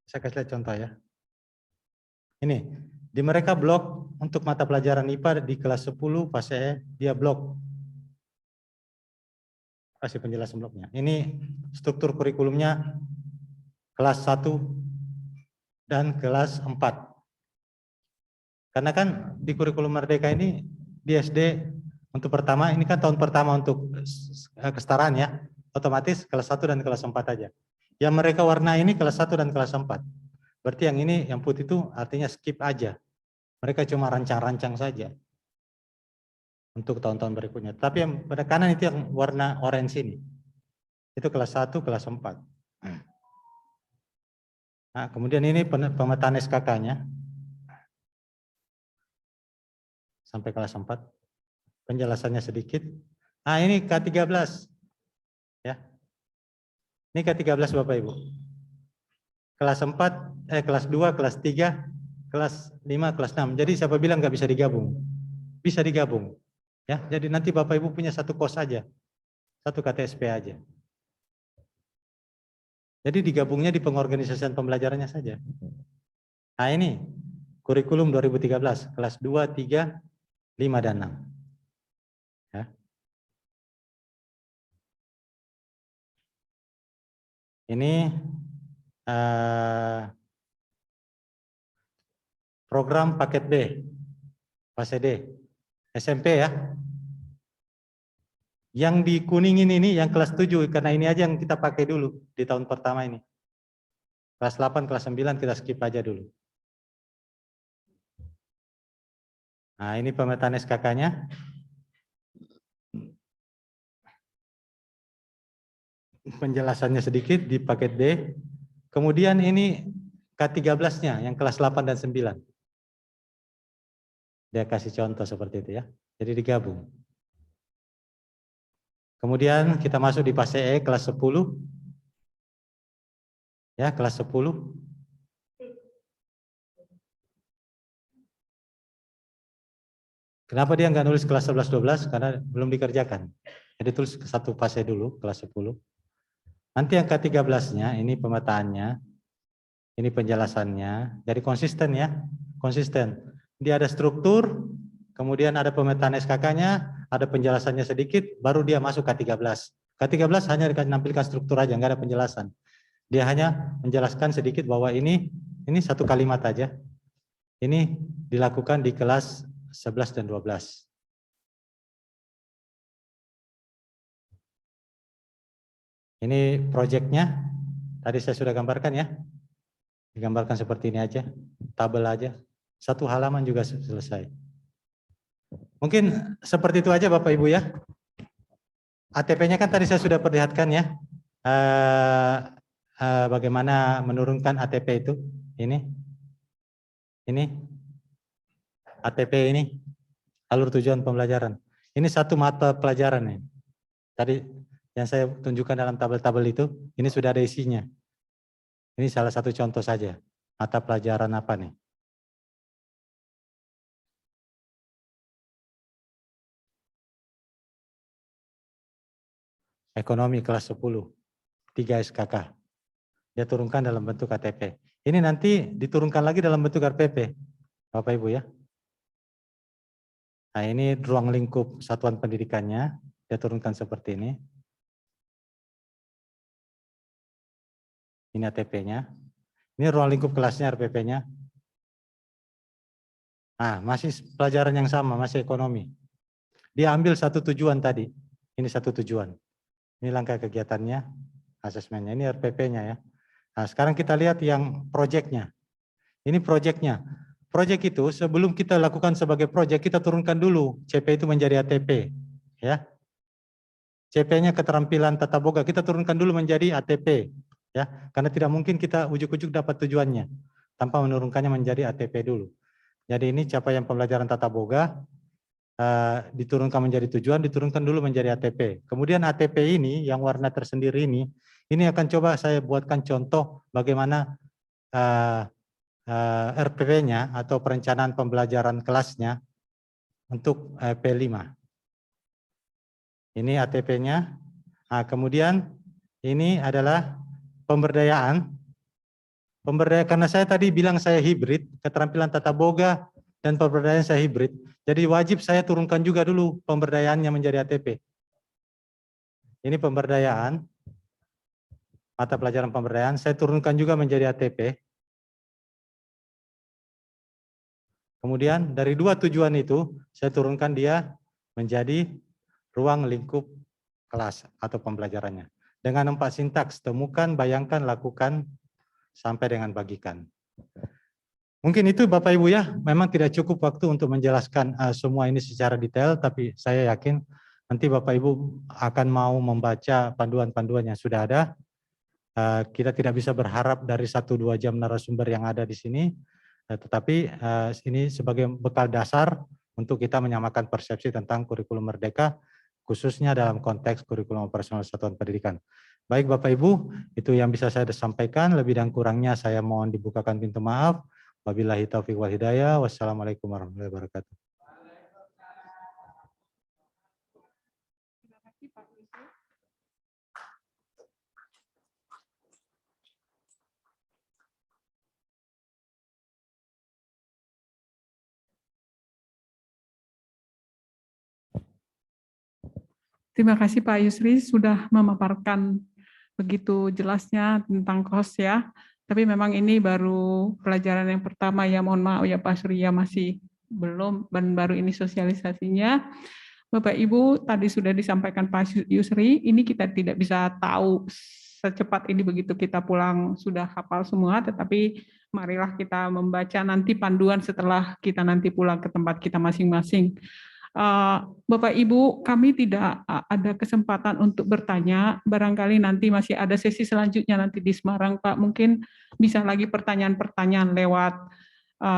Saya kasih lihat contoh ya. Ini, di mereka blok untuk mata pelajaran IPA di kelas 10 fase E, dia blok. Kasih penjelasan bloknya. Ini struktur kurikulumnya kelas 1 dan kelas 4. Karena kan di kurikulum Merdeka ini di SD untuk pertama, ini kan tahun pertama untuk kesetaraan ya, otomatis kelas 1 dan kelas 4 aja. Yang mereka warna ini kelas 1 dan kelas 4. Berarti yang ini, yang putih itu artinya skip aja. Mereka cuma rancang-rancang saja untuk tahun-tahun berikutnya. Tapi yang pada kanan itu yang warna orange ini. Itu kelas 1, kelas 4. Nah, kemudian ini pemetaan SKK-nya. Sampai kelas 4. Penjelasannya sedikit. Nah, ini K13. Ya. Ini K13 Bapak Ibu. Kelas 4, kelas 2, kelas 3, kelas 5, kelas 6. Jadi siapa bilang nggak bisa digabung? Bisa digabung. Ya, jadi nanti Bapak Ibu punya satu kos aja. Satu KTSP aja. Jadi digabungnya di pengorganisasian pembelajarannya saja. Nah, ini kurikulum 2013, kelas 2, 3, 5, dan 6. Ya. Ini program paket B, fase D, SMP ya. Yang di kuningin ini yang kelas 7, karena ini aja yang kita pakai dulu di tahun pertama ini. Kelas 8, kelas 9 kita skip aja dulu. Nah, ini pemetaan SKK-nya. Penjelasannya sedikit di paket D. Kemudian ini K13-nya yang kelas 8 dan 9. Dia kasih contoh seperti itu ya. Jadi digabung. Kemudian kita masuk di fase E kelas 10. Ya, kelas 10. Kenapa dia nggak nulis kelas 11-12? Karena belum dikerjakan. Jadi tulis satu fase dulu, kelas 10. Nanti yang K13-nya, ini pemetaannya, ini penjelasannya. Jadi konsisten ya, konsisten. Dia ada struktur, kemudian ada pemetaan SKK-nya, ada penjelasannya sedikit, baru dia masuk K13. K13 hanya menampilkan struktur aja, nggak ada penjelasan. Dia hanya menjelaskan sedikit bahwa ini satu kalimat aja. Ini dilakukan di kelas 11 dan 12. Ini proyeknya, tadi saya sudah gambarkan ya. Digambarkan seperti ini aja, tabel aja. Satu halaman juga selesai. Mungkin seperti itu aja Bapak Ibu ya. ATP-nya kan tadi saya sudah perlihatkan ya. Bagaimana menurunkan ATP itu. Ini ATP ini, alur tujuan pembelajaran. Ini satu mata pelajaran nih. Tadi yang saya tunjukkan dalam tabel-tabel itu, ini sudah ada isinya. Ini salah satu contoh saja. Mata pelajaran apa nih? Ekonomi kelas 10, 3 SKK. Dia turunkan dalam bentuk KTP. Ini nanti diturunkan lagi dalam bentuk RPP, Bapak Ibu ya. Nah ini ruang lingkup satuan pendidikannya, dia turunkan seperti ini. Ini ATP-nya. Ini ruang lingkup kelasnya RPP-nya. Nah masih pelajaran yang sama, masih ekonomi. Dia ambil satu tujuan tadi, ini satu tujuan. Ini langkah kegiatannya, asesmennya, ini RPP-nya ya. Nah sekarang kita lihat yang proyeknya. Ini proyeknya. Proyek itu sebelum kita lakukan sebagai proyek, kita turunkan dulu CP itu menjadi ATP. Ya. CP-nya keterampilan tata boga, kita turunkan dulu menjadi ATP. Ya. Karena tidak mungkin kita ujuk-ujuk dapat tujuannya tanpa menurunkannya menjadi ATP dulu. Jadi ini capaian pembelajaran tata boga, diturunkan menjadi tujuan, diturunkan dulu menjadi ATP. Kemudian ATP ini, yang warna tersendiri ini akan coba saya buatkan contoh bagaimana RPP-nya atau perencanaan pembelajaran kelasnya untuk P5. Ini ATP-nya. Nah, kemudian ini adalah pemberdayaan. Pemberdayaan karena saya tadi bilang saya hibrid, keterampilan tata boga dan pemberdayaan saya hibrid. Jadi wajib saya turunkan juga dulu pemberdayaannya menjadi ATP. Ini pemberdayaan, mata pelajaran pemberdayaan, saya turunkan juga menjadi ATP. Kemudian dari dua tujuan itu, saya turunkan dia menjadi ruang lingkup kelas atau pembelajarannya. Dengan 4 sintaks, temukan, bayangkan, lakukan, sampai dengan bagikan. Mungkin itu Bapak Ibu ya, memang tidak cukup waktu untuk menjelaskan semua ini secara detail, tapi saya yakin nanti Bapak Ibu akan mau membaca panduan-panduan yang sudah ada. Kita tidak bisa berharap dari 1-2 jam narasumber yang ada di sini, tetapi ini sebagai bekal dasar untuk kita menyamakan persepsi tentang kurikulum merdeka, khususnya dalam konteks kurikulum operasional satuan pendidikan. Baik Bapak Ibu, itu yang bisa saya sampaikan, lebih dan kurangnya saya mohon dibukakan pintu maaf. Wabillahi taufiq wal hidayah, wassalamualaikum warahmatullahi wabarakatuh. Terima kasih Pak Yusri sudah memaparkan begitu jelasnya tentang cost ya. Tapi memang ini baru pelajaran yang pertama ya, mohon maaf ya Pak Surya masih belum dan baru ini sosialisasinya. Bapak Ibu tadi sudah disampaikan Pak Yusri, ini kita tidak bisa tahu secepat ini begitu kita pulang sudah hafal semua, tetapi marilah kita membaca nanti panduan setelah kita nanti pulang ke tempat kita masing-masing. Bapak Ibu, kami tidak ada kesempatan untuk bertanya, barangkali nanti masih ada sesi selanjutnya nanti di Semarang, Pak. Mungkin bisa lagi pertanyaan-pertanyaan lewat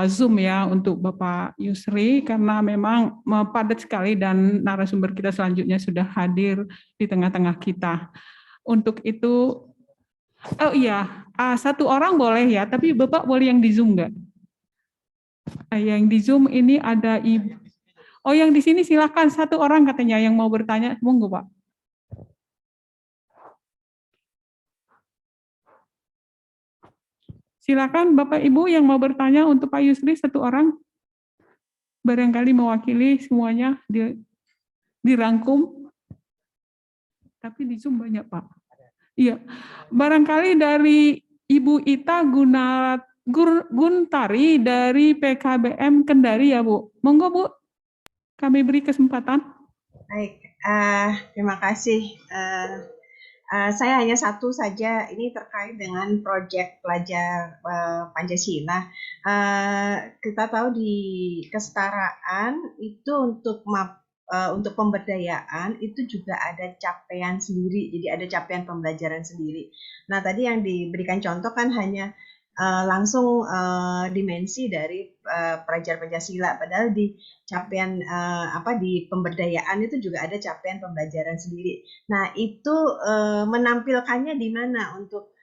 Zoom ya untuk Bapak Yusri, karena memang padat sekali dan narasumber kita selanjutnya sudah hadir di tengah-tengah kita. Untuk itu, oh iya, satu orang boleh ya, tapi Bapak boleh yang di Zoom nggak? Yang di Zoom ini ada Ibu. Oh, yang di sini silakan satu orang katanya yang mau bertanya, monggo Pak. Silakan Bapak Ibu yang mau bertanya untuk Pak Yusri satu orang, barangkali mewakili semuanya dirangkum. Tapi di Zoom banyak Pak. Iya, barangkali dari Ibu Ita Guntari dari PKBM Kendari ya Bu. Monggo Bu, kami beri kesempatan. Baik, terima kasih. Saya hanya satu saja, ini terkait dengan proyek pelajar Pancasila. Kita tahu di kesetaraan itu untuk pemberdayaan itu juga ada capaian sendiri, jadi ada capaian pembelajaran sendiri. Nah, tadi yang diberikan contoh kan hanya langsung dimensi dari pelajar Pancasila, padahal di capaian di pemberdayaan itu juga ada capaian pembelajaran sendiri. Nah, itu menampilkannya di mana untuk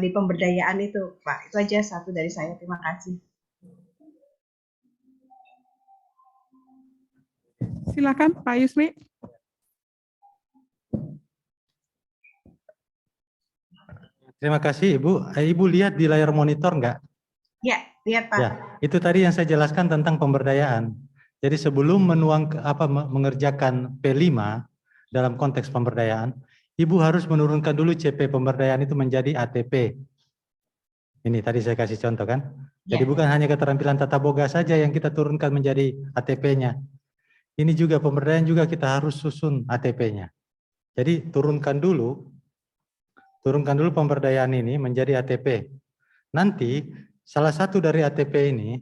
di pemberdayaan itu, Pak. Itu aja satu dari saya. Terima kasih. Silakan Pak Yusri. Terima kasih Ibu. Ibu lihat di layar monitor enggak? Ya, lihat Pak. Ya, itu tadi yang saya jelaskan tentang pemberdayaan. Jadi sebelum mengerjakan P5 dalam konteks pemberdayaan, Ibu harus menurunkan dulu CP pemberdayaan itu menjadi ATP. Ini tadi saya kasih contoh kan. Jadi bukan hanya keterampilan tata boga saja yang kita turunkan menjadi ATP-nya. Ini juga pemberdayaan juga kita harus susun ATP-nya. Jadi turunkan dulu pemberdayaan ini menjadi ATP. Nanti salah satu dari ATP ini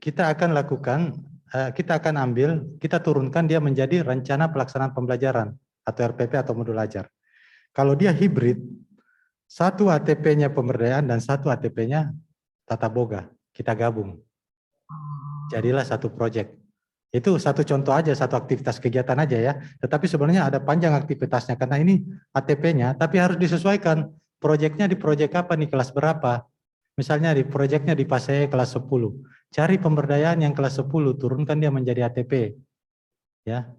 kita akan ambil, kita turunkan dia menjadi rencana pelaksanaan pembelajaran atau RPP atau modul ajar. Kalau dia hibrid, satu ATP-nya pemberdayaan dan satu ATP-nya tata boga, kita gabung. Jadilah satu proyek. Itu satu contoh aja, satu aktivitas kegiatan aja ya. Tetapi sebenarnya ada panjang aktivitasnya karena ini ATP-nya, tapi harus disesuaikan. Proyeknya di proyek apa nih, kelas berapa? Misalnya di proyeknya di PASE kelas 10. Cari pemberdayaan yang kelas 10, turunkan dia menjadi ATP. Ya.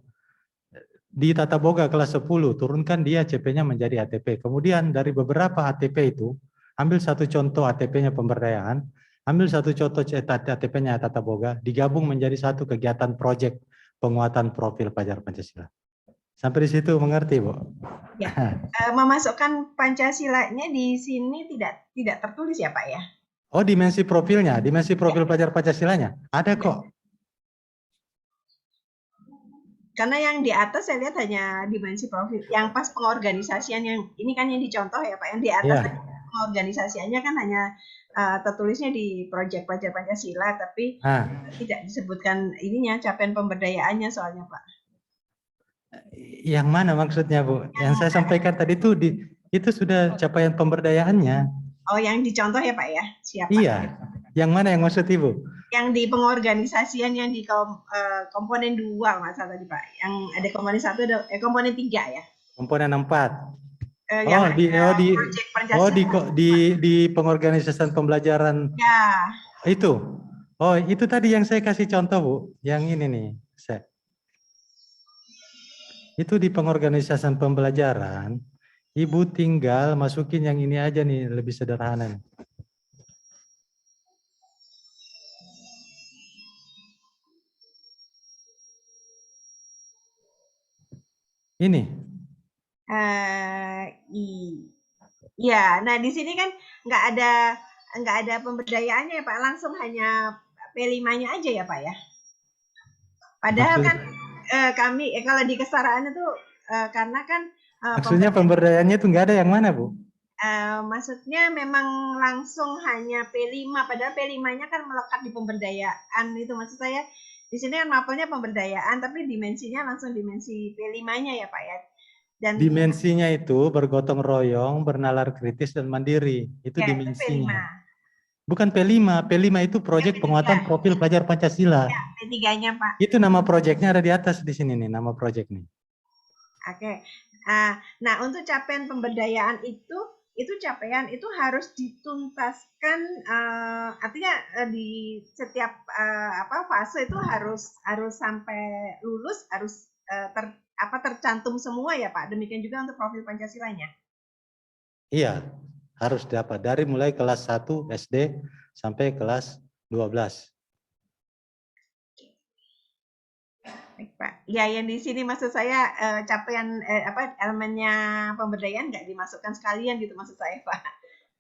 Di tata boga kelas 10, turunkan dia CP-nya menjadi ATP. Kemudian dari beberapa ATP itu, ambil satu contoh ATP-nya pemberdayaan, ambil satu contoh ATP-nya tata boga, digabung menjadi satu kegiatan proyek penguatan profil pelajar Pancasila. Sampai di situ mengerti, Bu? Ya. Memasukkan Pancasilanya di sini tidak tertulis ya, Pak ya? Oh, dimensi profilnya, dimensi profil pelajar Pancasilanya. Ada kok. Karena yang di atas saya lihat hanya dimensi profil. Yang pas pengorganisasian yang ini kan yang dicontoh ya Pak, yang di atas pengorganisasiannya kan hanya tertulisnya di proyek pelajar Pancasila, tapi tidak disebutkan ininya capaian pemberdayaannya soalnya Pak. Yang mana maksudnya Bu? Yang saya sampaikan tadi itu sudah capaian pemberdayaannya. Oh, yang dicontoh ya Pak ya? Siapa? Iya. Yang mana yang maksud Ibu? Yang di pengorganisasian yang di komponen 2 masa tadi Pak. Yang ada komponen 1 komponen 3 ya. Komponen 4. Di pengorganisasian pembelajaran. Ya. Itu. Oh, itu tadi yang saya kasih contoh, Bu. Yang ini nih, itu di pengorganisasian pembelajaran, Ibu tinggal masukin yang ini aja nih, lebih sederhana. Ini. Ya, nah di sini kan nggak ada pemberdayaannya ya Pak, langsung hanya P5-nya aja ya Pak ya. Padahal Maksud, kan kami kalau di kesetaraan itu karena kan maksudnya pemberdayaannya itu nggak ada yang mana, Bu? maksudnya memang langsung hanya P5, padahal P5-nya kan melekat di pemberdayaan itu maksud saya. Di sini kan mapelnya pemberdayaan, tapi dimensinya langsung dimensi P5-nya ya Pak ya. Dan Dimensinya itu bergotong royong, bernalar kritis dan mandiri. Itu ya itu P5. dimensinya. Bukan P5. P5 itu proyek penguatan profil pelajar Pancasila. Ya, P3-nya Pak. Itu nama proyeknya ada di atas di sini nih, nama proyek nih. Oke. Nah, untuk capaian pemberdayaan itu capaian itu harus dituntaskan, artinya di setiap fase itu harus sampai lulus, harus tercantum semua ya Pak. Demikian juga untuk profil Pancasilanya. Iya, harus dapat dari mulai kelas 1 SD sampai kelas 12. Baik, Pak. Ya, yang di sini maksud saya capaian elemennya pemberdayaan nggak dimasukkan sekalian gitu maksud saya, Pak.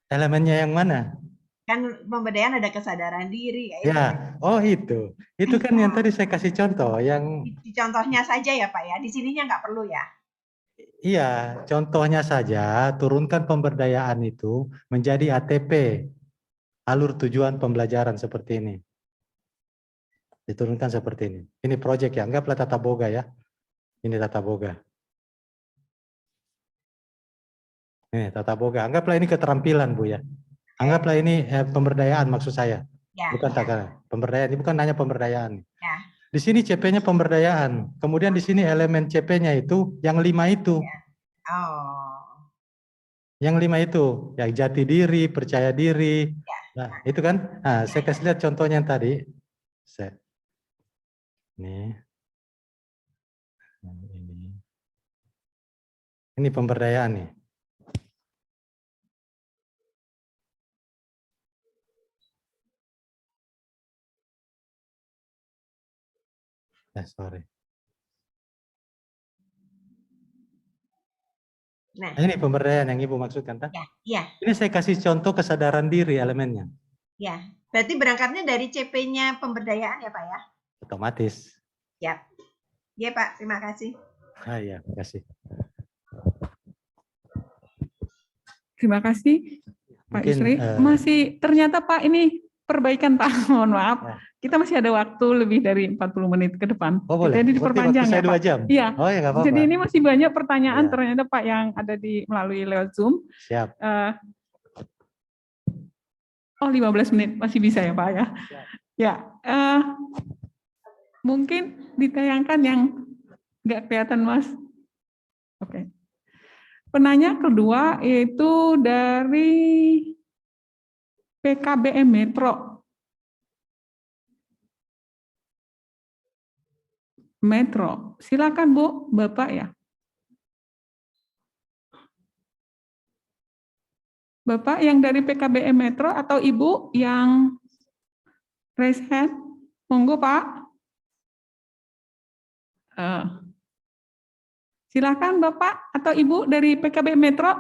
Elemennya yang mana? Kan pemberdayaan ada kesadaran diri ya. Ya, oh itu. Itu kan yang tadi saya kasih contoh, yang Di contohnya saja ya Pak ya. Di sininya nggak perlu ya. iya, contohnya saja turunkan pemberdayaan itu menjadi ATP, alur tujuan pembelajaran seperti ini. Diturunkan seperti ini. Ini proyek ya, anggaplah tata boga ya. Ini tata boga. Ini tata boga, anggaplah ini keterampilan Bu ya. Anggaplah ini pemberdayaan maksud saya. Ya. Bukan tata pemberdayaan, ini bukan hanya pemberdayaan. Ya. Di sini CP-nya pemberdayaan. Kemudian di sini elemen CP-nya itu yang 5 itu. Ya. Oh. Yang 5 itu, yang jati diri, percaya diri. Ya. Nah, itu kan. Nah, saya kasih lihat contohnya yang tadi. Ini. Ini pemberdayaan nih. Sorry. Nah, ini pemberdayaan yang Ibu maksudkan, tak? Ya. Ini saya kasih contoh kesadaran diri elemennya. Ya, berarti berangkatnya dari CP-nya pemberdayaan ya Pak ya? Otomatis. Ya. Ya Pak, terima kasih. Iya, terima kasih. Terima kasih Pak Mungkin, Yusri. Masih ternyata Pak ini perbaikan Pak, mohon maaf. Ya. Kita masih ada waktu lebih dari 40 menit ke depan. Oh boleh, jadi diperpanjang ya Pak? 2 jam? Iya. Oh ya nggak apa-apa. Jadi ini masih banyak pertanyaan Ya. ternyata Pak yang ada melalui lewat Zoom. Siap. 15 menit masih bisa ya Pak ya? Siap. Ya, mungkin ditayangkan yang nggak kelihatan Mas. Oke. Penanya kedua yaitu dari PKBM Metro. Silakan Bu, Bapak ya. Bapak yang dari PKBM Metro atau Ibu yang raise hand, monggo Pak. Silakan Bapak atau Ibu dari PKBM Metro.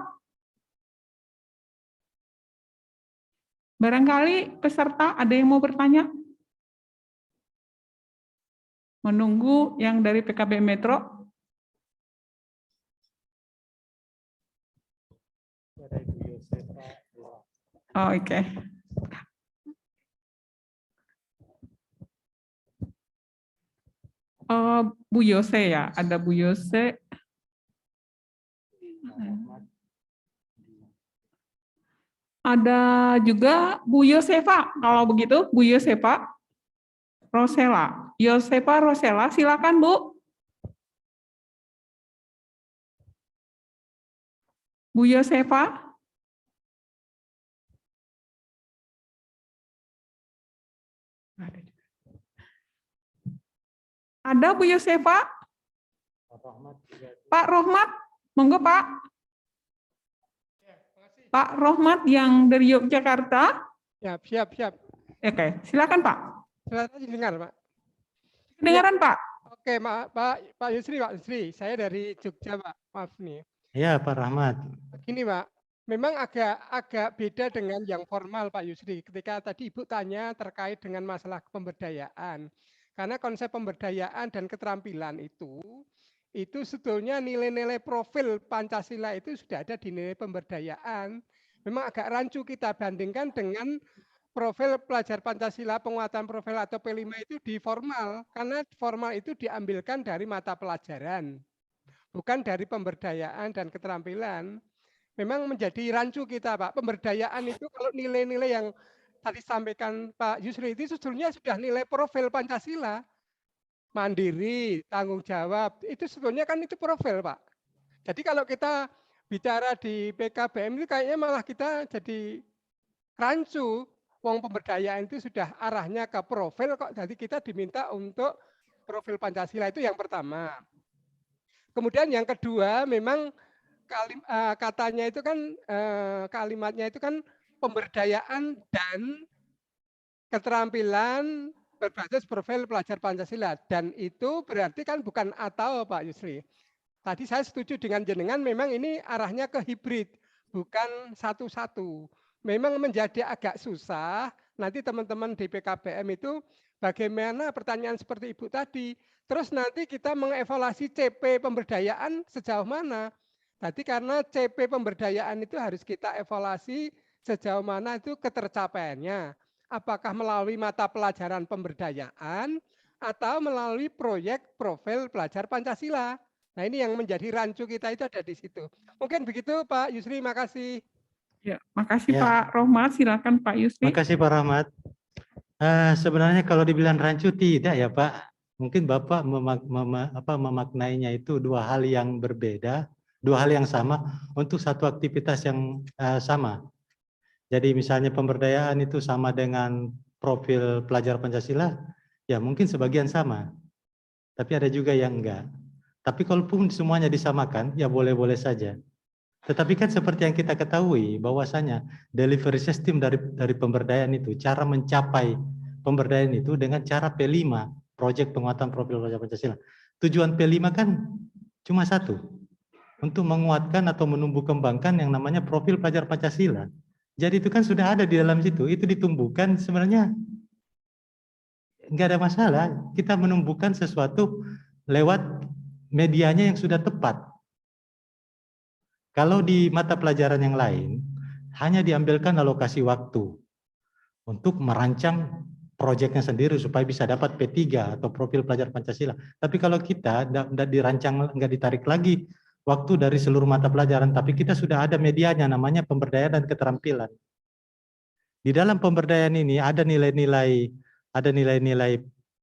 Barangkali peserta ada yang mau bertanya? Menunggu yang dari PKBM Metro. Oh, oke. Bu Yose ya, ada Bu Yose. Ada juga Bu Yosefa, kalau begitu Bu Yosefa Rosela. Yosefa Rosela, silakan Bu. Bu Yosefa. Ada Bu Yosefa? Pak Rohmat, monggo Pak. Pak Rohmat yang dari Yogyakarta. Siap. Oke, silakan Pak. Silakan dengar Pak. Kedengaran Pak? Oke, Pak Yusri, saya dari Jogja Pak. Maaf nih. Iya Pak Rahmat. Gini Pak, memang agak beda dengan yang formal Pak Yusri. Ketika tadi Ibu tanya terkait dengan masalah pemberdayaan. Karena konsep pemberdayaan dan keterampilan itu sebetulnya nilai-nilai profil Pancasila itu sudah ada di nilai pemberdayaan. Memang agak rancu kita bandingkan dengan profil pelajar Pancasila, penguatan profil atau P5 itu di formal. Karena formal itu diambilkan dari mata pelajaran, bukan dari pemberdayaan dan keterampilan. Memang menjadi rancu kita, Pak. Pemberdayaan itu kalau nilai-nilai yang tadi sampaikan Pak Yusri itu sebetulnya sudah nilai profil Pancasila. Mandiri, tanggung jawab, itu sebetulnya kan itu profil, Pak. Jadi kalau kita bicara di PKBM itu kayaknya malah kita jadi rancu. Wong pemberdayaan itu sudah arahnya ke profil kok, jadi kita diminta untuk profil Pancasila, itu yang pertama. Kemudian yang kedua, memang katanya itu kan kalimatnya itu kan pemberdayaan dan keterampilan berbasis profil pelajar Pancasila, dan itu berarti kan bukan atau Pak Yusri. Tadi saya setuju dengan jenengan, memang ini arahnya ke hibrid, bukan satu-satu. Memang menjadi agak susah, nanti teman-teman di PKBM itu bagaimana pertanyaan seperti Ibu tadi, terus nanti kita mengevaluasi CP pemberdayaan sejauh mana. Tadi karena CP pemberdayaan itu harus kita evaluasi sejauh mana itu ketercapaiannya. Apakah melalui mata pelajaran pemberdayaan atau melalui proyek profil pelajar Pancasila. Nah, ini yang menjadi rancu kita itu ada di situ. Mungkin begitu Pak Yusri, makasih. Ya, makasih Ya. Pak Rohmat. Silakan Pak Yusri. Makasih Pak Rahmat. Sebenarnya kalau dibilang rancu tidak ya Pak. Mungkin Bapak memaknainya itu dua hal yang berbeda, dua hal yang sama untuk satu aktivitas yang sama. Jadi misalnya pemberdayaan itu sama dengan profil pelajar Pancasila, ya mungkin sebagian sama. Tapi ada juga yang enggak. Tapi kalaupun semuanya disamakan, ya boleh-boleh saja. Tetapi kan seperti yang kita ketahui, bahwasanya delivery system dari pemberdayaan itu, cara mencapai pemberdayaan itu dengan cara P5, Proyek Penguatan Profil Pelajar Pancasila. Tujuan P5 kan cuma satu, untuk menguatkan atau menumbuh kembangkan yang namanya profil pelajar Pancasila. Jadi itu kan sudah ada di dalam situ, itu ditumbuhkan sebenarnya nggak ada masalah. Kita menumbuhkan sesuatu lewat medianya yang sudah tepat. Kalau di mata pelajaran yang lain, hanya diambilkan alokasi waktu untuk merancang proyeknya sendiri supaya bisa dapat P3 atau profil pelajar Pancasila. Tapi kalau kita tidak dirancang, nggak ditarik lagi waktu dari seluruh mata pelajaran, tapi kita sudah ada medianya namanya pemberdayaan dan keterampilan. Di dalam pemberdayaan ini ada nilai-nilai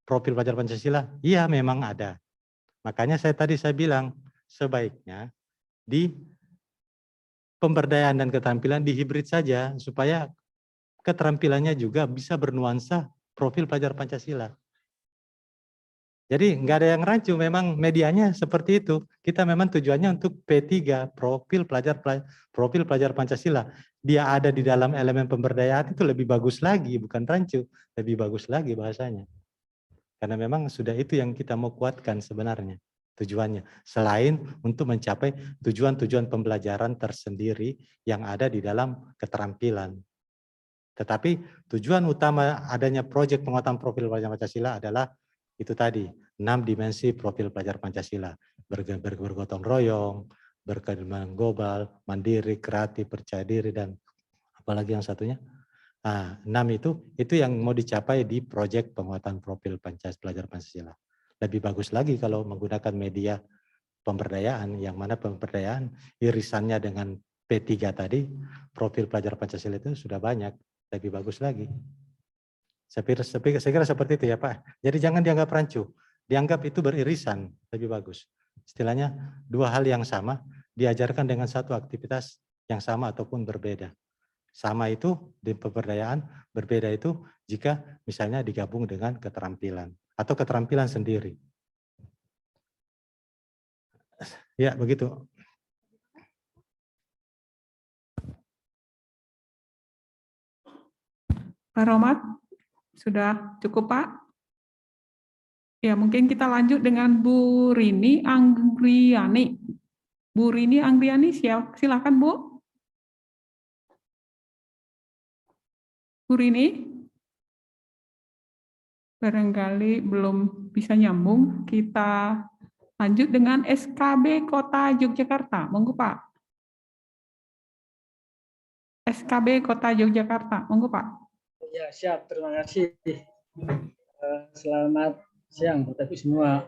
profil pelajar Pancasila? Iya, memang ada. Makanya saya bilang sebaiknya di pemberdayaan dan keterampilan dihibrid saja supaya keterampilannya juga bisa bernuansa profil pelajar Pancasila. Jadi nggak ada yang rancu, memang medianya seperti itu. Kita memang tujuannya untuk P3, profil pelajar Pancasila. Dia ada di dalam elemen pemberdayaan itu lebih bagus lagi, bukan rancu, lebih bagus lagi bahasanya. Karena memang sudah itu yang kita mau kuatkan sebenarnya tujuannya. Selain untuk mencapai tujuan-tujuan pembelajaran tersendiri yang ada di dalam keterampilan. Tetapi tujuan utama adanya proyek penguatan profil pelajar Pancasila adalah itu tadi, 6 dimensi profil pelajar Pancasila. Bergotong royong, berkembang global, mandiri, kreatif, percaya diri, dan apalagi yang satunya. Nah, 6 itu yang mau dicapai di proyek penguatan profil pelajar Pancasila. Lebih bagus lagi kalau menggunakan media pemberdayaan, yang mana pemberdayaan irisannya dengan P3 tadi, profil pelajar Pancasila itu sudah banyak, lebih bagus lagi. Saya kira seperti itu ya Pak. Jadi jangan dianggap rancu, dianggap itu beririsan, lebih bagus. Istilahnya dua hal yang sama, diajarkan dengan satu aktivitas yang sama ataupun berbeda. Sama itu di pemberdayaan, berbeda itu jika misalnya digabung dengan keterampilan atau keterampilan sendiri. Ya, begitu. Pak Rohmat, sudah cukup Pak? Ya, mungkin kita lanjut dengan Bu Rini Anggriani. Bu Rini Anggriani, silakan Bu. Bu Rini? Barangkali belum bisa nyambung. Kita lanjut dengan SKB Kota Yogyakarta. Monggo Pak. SKB Kota Yogyakarta. Monggo Pak. Ya, siap. Terima kasih. Selamat siang Bapak Ibu semua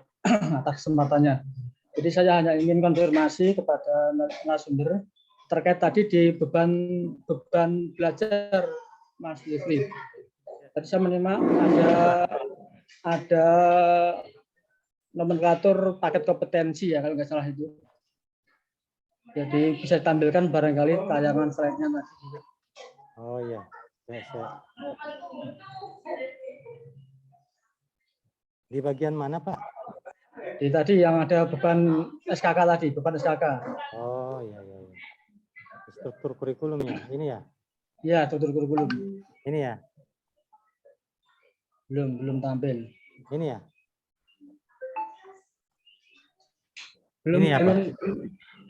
atas kesempatannya. Jadi saya hanya ingin konfirmasi kepada narasumber terkait tadi di beban belajar Mas Livli. Tadi saya menerima ada nomenklatur paket kompetensi ya kalau nggak salah itu. Jadi bisa ditampilkan barangkali tayangan slide-nya Mas. Oh iya. Di bagian mana Pak? Di tadi yang ada beban SKK tadi, beban SKK. Oh iya. Struktur kurikulumnya, ini ya? Iya, struktur kurikulum. Ini ya? Belum tampil. Ini ya? Belum, ini ya, Pak?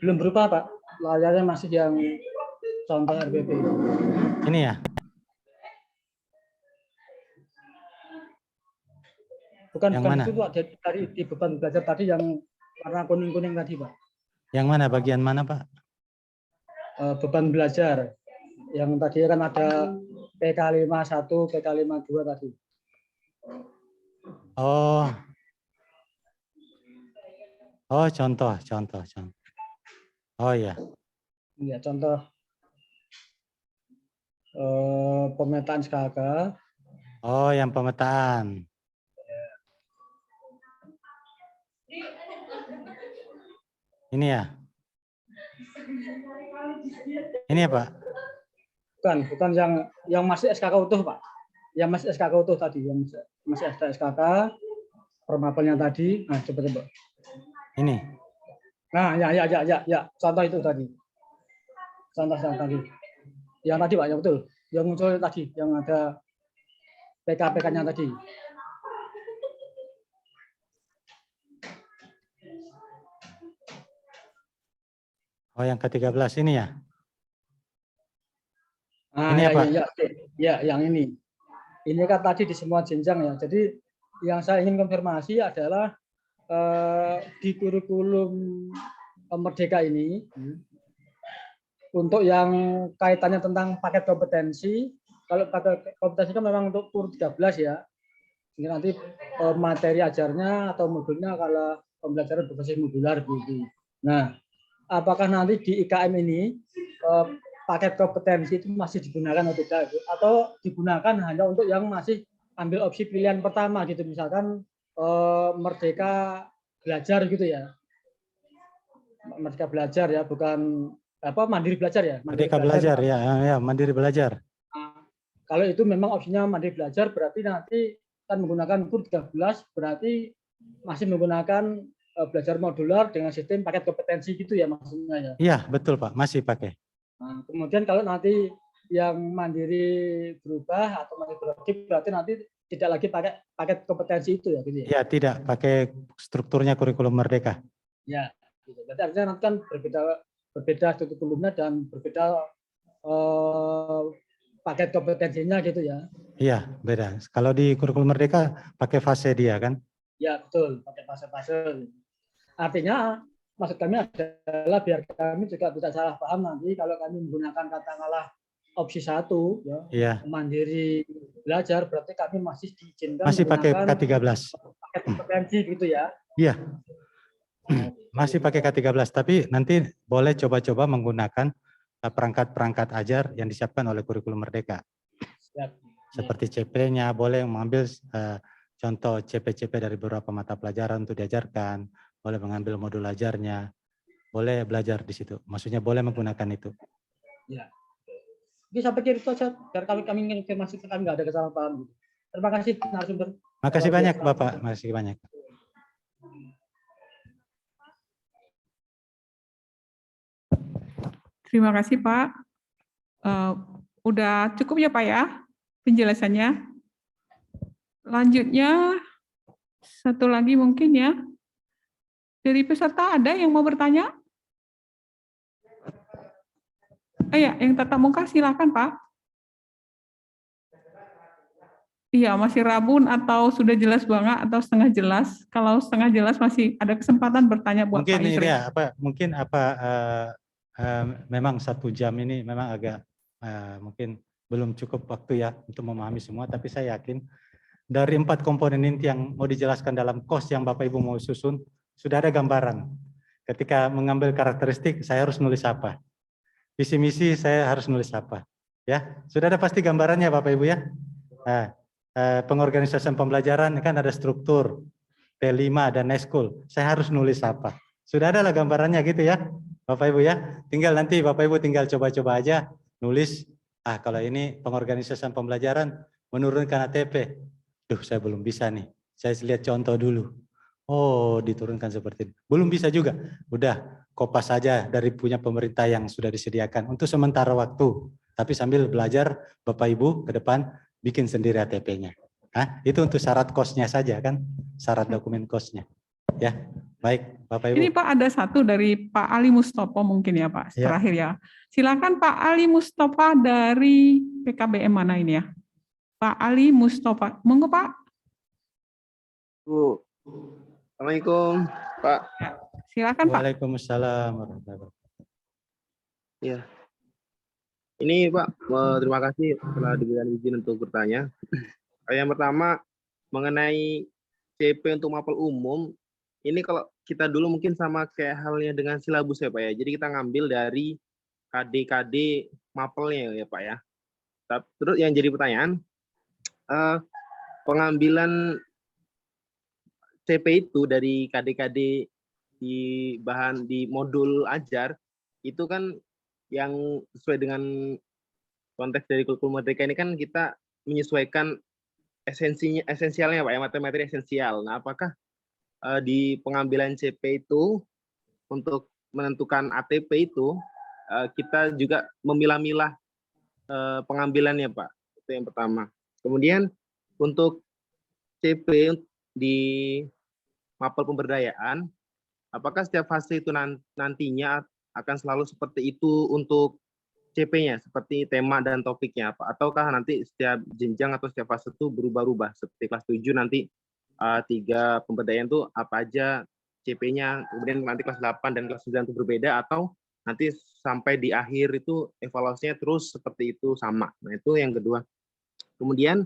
belum berupa Pak. Layarnya masih yang contoh RBP. Ini ya? Bukan yang bukan mana? itu Pak, dari di beban belajar tadi yang warna kuning-kuning tadi Pak. Yang mana? Bagian mana Pak? Beban belajar. Yang tadi kan ada PK51, PK52 tadi. Oh, contoh. Oh ya. Iya, contoh pemetaan SKK. Oh, yang pemetaan. Ini ya? Ini ya Pak? Bukan yang masih SKK utuh Pak. Yang masih SKK utuh tadi, yang masih ada SKK permapelnya tadi. Nah, coba. Ini. Nah, ya. Contoh itu tadi. Contoh yang tadi. Yang tadi Pak, yang betul. Yang muncul tadi, yang ada PK-PK-nya tadi. Oh, yang ke-13 ini ya? Nah, ini apa? Ya, yang ini. Ini kan tadi di semua jenjang ya. Jadi yang saya ingin konfirmasi adalah di kurikulum Merdeka ini untuk yang kaitannya tentang paket kompetensi. Kalau paket kompetensi kan memang untuk kur 13 ya. Ini nanti materi ajarnya atau modulnya kalau pembelajaran berbasis modular begitu. Nah, apakah nanti di IKM ini paket kompetensi itu masih digunakan atau tidak, atau digunakan hanya untuk yang masih ambil opsi pilihan pertama gitu, misalkan Merdeka Belajar gitu ya, Merdeka Belajar ya, bukan Mandiri Belajar ya, Merdeka Belajar ya, Mandiri Belajar. Nah, kalau itu memang opsinya Mandiri Belajar, berarti nanti kan menggunakan kur 13, berarti masih menggunakan belajar modular dengan sistem paket kompetensi gitu ya maksudnya ya? Iya, betul Pak, masih pakai. Nah, kemudian kalau nanti yang mandiri berubah atau mandiri berodip, berarti nanti tidak lagi pakai paket kompetensi itu ya? Gitu ya? Iya, tidak pakai strukturnya kurikulum Merdeka. Ya, gitu. Berarti artinya nanti kan berbeda kurikulumnya dan berbeda paket kompetensinya gitu ya? Iya, beda. Kalau di kurikulum Merdeka pakai fase dia kan? Ya, betul, pakai fase-fase. Artinya maksud kami adalah biar kami juga tidak salah paham nanti kalau kami menggunakan katakanlah opsi 1 ya, iya. Mandiri Belajar, berarti kami masih diizinkan masih pakai K13 paket kompetensi gitu ya. Iya. Masih pakai K13, tapi nanti boleh coba-coba menggunakan perangkat-perangkat ajar yang disiapkan oleh kurikulum Merdeka. Siap. Seperti CP-nya, boleh mengambil contoh CP-CP dari beberapa mata pelajaran untuk diajarkan, boleh mengambil modul ajarnya, boleh belajar di situ. Maksudnya boleh menggunakan itu. Ya. Oke, sampai kira itu saja. Biar kami ingin konfirmasi, kami nggak ada kesalahan paham. Terima kasih narasumber. Makasih banyak Bapak, makasih banyak. Terima kasih Pak. Udah cukup ya Pak ya penjelasannya. Lanjutnya satu lagi mungkin ya. Dari peserta ada yang mau bertanya? Ya, yang tatap muka silakan Pak. Iya, masih rabun atau sudah jelas banget atau setengah jelas? Kalau setengah jelas masih ada kesempatan bertanya buat Mungkin Pak ini Yusri. ya, mungkin memang 1 jam ini memang agak mungkin belum cukup waktu ya untuk memahami semua, tapi saya yakin dari 4 komponen inti yang mau dijelaskan dalam course yang Bapak Ibu mau susun, sudah ada gambaran. Ketika mengambil karakteristik, saya harus nulis apa? Visi misi saya harus nulis apa? Ya, sudah ada pasti gambarannya Bapak Ibu ya. Nah, pengorganisasian pembelajaran kan ada struktur P5 dan Neskul. Saya harus nulis apa? Sudah ada lah gambarannya gitu ya, Bapak Ibu ya. Tinggal nanti Bapak Ibu tinggal coba-coba aja nulis. Kalau ini pengorganisasian pembelajaran menurunkan ATP. Duh, saya belum bisa nih. Saya lihat contoh dulu. Oh, diturunkan seperti ini. Belum bisa juga. Udah, kopas saja dari punya pemerintah yang sudah disediakan untuk sementara waktu. Tapi sambil belajar, Bapak Ibu ke depan bikin sendiri ATP-nya. Itu untuk syarat kosnya saja kan, syarat dokumen kosnya. Ya, baik Bapak Ibu. Ini Pak ada satu dari Pak Ali Mustopo mungkin ya Pak, Ya. terakhir ya. Silakan Pak Ali Mustopo dari PKBM mana ini ya? Pak Ali Mustopo, monggo Pak. Bu. Assalamualaikum Pak. Ya, silakan Pak. Waalaikumsalam warahmatullahi wabarakatuh. Ya. Ini Pak, terima kasih telah diberikan izin untuk bertanya. Yang pertama mengenai CP untuk mapel umum, ini kalau kita dulu mungkin sama kayak halnya dengan silabus ya Pak ya. Jadi kita ngambil dari KD-KD mapelnya ya Pak ya. Terus yang jadi pertanyaan, pengambilan CP itu dari KD-KD di bahan di modul ajar itu kan yang sesuai dengan konteks dari kurikulum merdeka ini kan kita menyesuaikan esensialnya Pak ya, materi esensial. Nah, apakah di pengambilan CP itu untuk menentukan ATP itu kita juga memilah-milah pengambilannya Pak? Itu yang pertama. Kemudian untuk CP di mapel pemberdayaan, apakah setiap fase itu nantinya akan selalu seperti itu untuk CP-nya, seperti tema dan topiknya, Pak? Ataukah nanti setiap jenjang atau setiap fase itu berubah-ubah? Seperti kelas 7 nanti 3 pemberdayaan itu apa aja CP-nya, kemudian nanti kelas 8 dan kelas 9 itu berbeda, atau nanti sampai di akhir itu evaluasinya terus seperti itu sama. Nah, itu yang kedua. Kemudian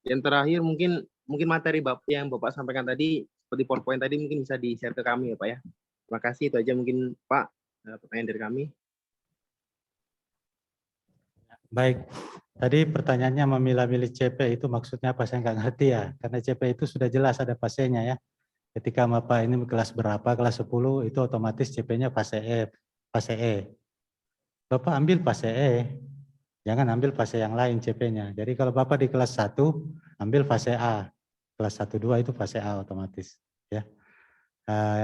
yang terakhir mungkin materi yang Bapak sampaikan tadi, seperti PowerPoint tadi mungkin bisa di-share ke kami ya Pak ya. Terima kasih, itu aja mungkin Pak pertanyaan dari kami. Baik, tadi pertanyaannya memilah-milih CP itu maksudnya apa, saya nggak ngerti ya. Karena CP itu sudah jelas ada fasenya ya. Ketika Bapak ini kelas berapa, kelas 10 itu otomatis CP-nya fase E. Bapak ambil fase E, jangan ambil fase yang lain CP-nya. Jadi kalau Bapak di kelas 1, ambil fase A. Kelas 1, 2 itu fase A otomatis. Ya.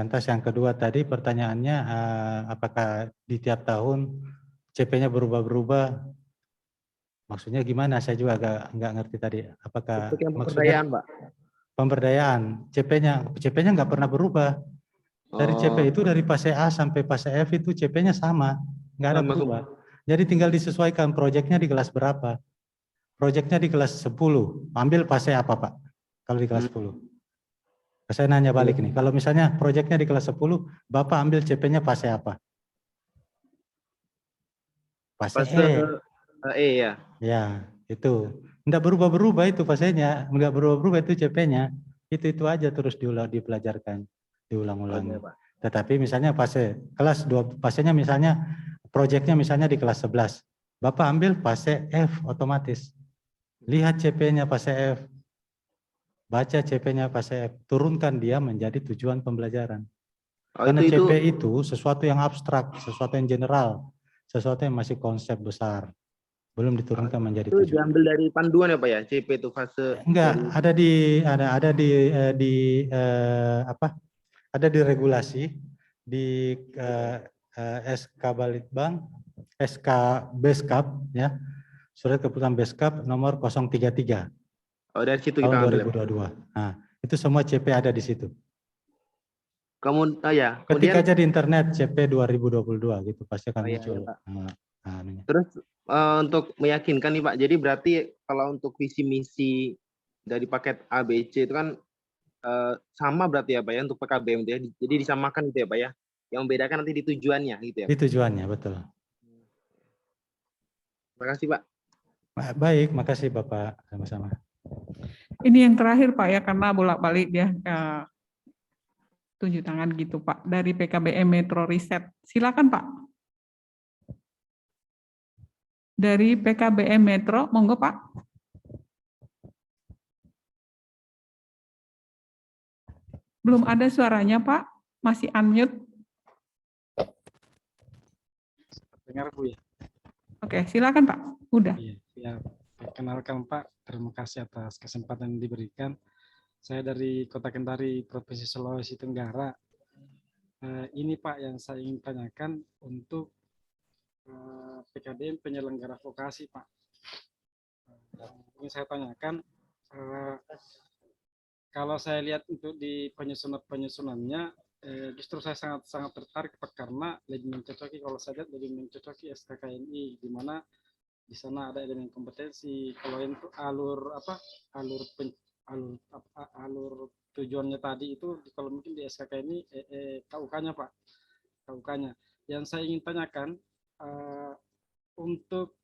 Yang kedua tadi pertanyaannya, apakah di tiap tahun CP-nya berubah-berubah? Maksudnya gimana? Saya juga nggak ngerti tadi. Apakah Untuk yang maksudnya pemberdayaan, Pak? Pemberdayaan, CP-nya nggak pernah berubah. Dari CP itu dari fase A sampai fase F itu CP-nya sama, nggak ada berubah. Jadi tinggal disesuaikan proyeknya di kelas berapa. Proyeknya di kelas 10, ambil fase apa Pak? Kalau di kelas 10. Saya nanya balik nih, kalau misalnya proyeknya di kelas 10, Bapak ambil CP-nya fase apa? Fase E. E ya. Ya, itu. Enggak berubah-berubah itu fasenya, enggak berubah-berubah itu CP-nya. Itu aja terus dipelajarkan, diulang-ulang. Tetapi misalnya fase kelas 2, fasenya misalnya proyeknya misalnya di kelas 11. Bapak ambil fase F otomatis. Lihat CP-nya fase F. Baca CP-nya fase F, turunkan dia menjadi tujuan pembelajaran. Karena CP itu sesuatu yang abstrak, sesuatu yang general, sesuatu yang masih konsep besar. Belum diturunkan menjadi tujuan. Itu diambil dari panduan ya Pak ya, CP itu fase? Enggak, ada di regulasi di SK Balitbang, SK Beskap ya. Surat Keputusan Beskap nomor 033. Oh, dari situ kita tahun ambil. 2022. Nah, itu semua CP ada di situ. Kemudian ketik aja di internet CP 2022 gitu pasti akan muncul. Ya, nah, anunya. Terus untuk meyakinkan nih Pak, jadi berarti kalau untuk visi misi dari paket ABC itu kan sama berarti ya Pak ya untuk PKBM itu ya. Jadi disamakan gitu ya Pak ya. Yang membedakan nanti di tujuannya gitu ya. Di tujuannya, betul. Terima kasih Pak. Baik, makasih Bapak, sama-sama. Ini yang terakhir Pak ya, karena bolak-balik dia tunjuk tangan gitu Pak, dari PKBM Metro Riset. Silakan Pak. Dari PKBM Metro, monggo Pak. Belum ada suaranya Pak, masih unmute. Dengar Bu ya? Oke, silakan Pak. Udah. Iya, siap. Perkenalkan Pak, terima kasih atas kesempatan yang diberikan. Saya dari Kota Kendari, Provinsi Sulawesi Tenggara. Ini Pak yang saya ingin tanyakan untuk PKBM penyelenggara vokasi Pak. Ingin saya tanyakan, kalau saya lihat untuk di penyusunannya, justru saya sangat tertarik Pak, karena lebih mencocoki, kalau saya lihat lebih mencocoki SKKNI, di mana di sana ada elemen kompetensi. Kalau untuk alur tujuannya tadi itu, kalau mungkin di SKKNI KUK-nya Pak, KUK-nya. Yang saya ingin tanyakan, untuk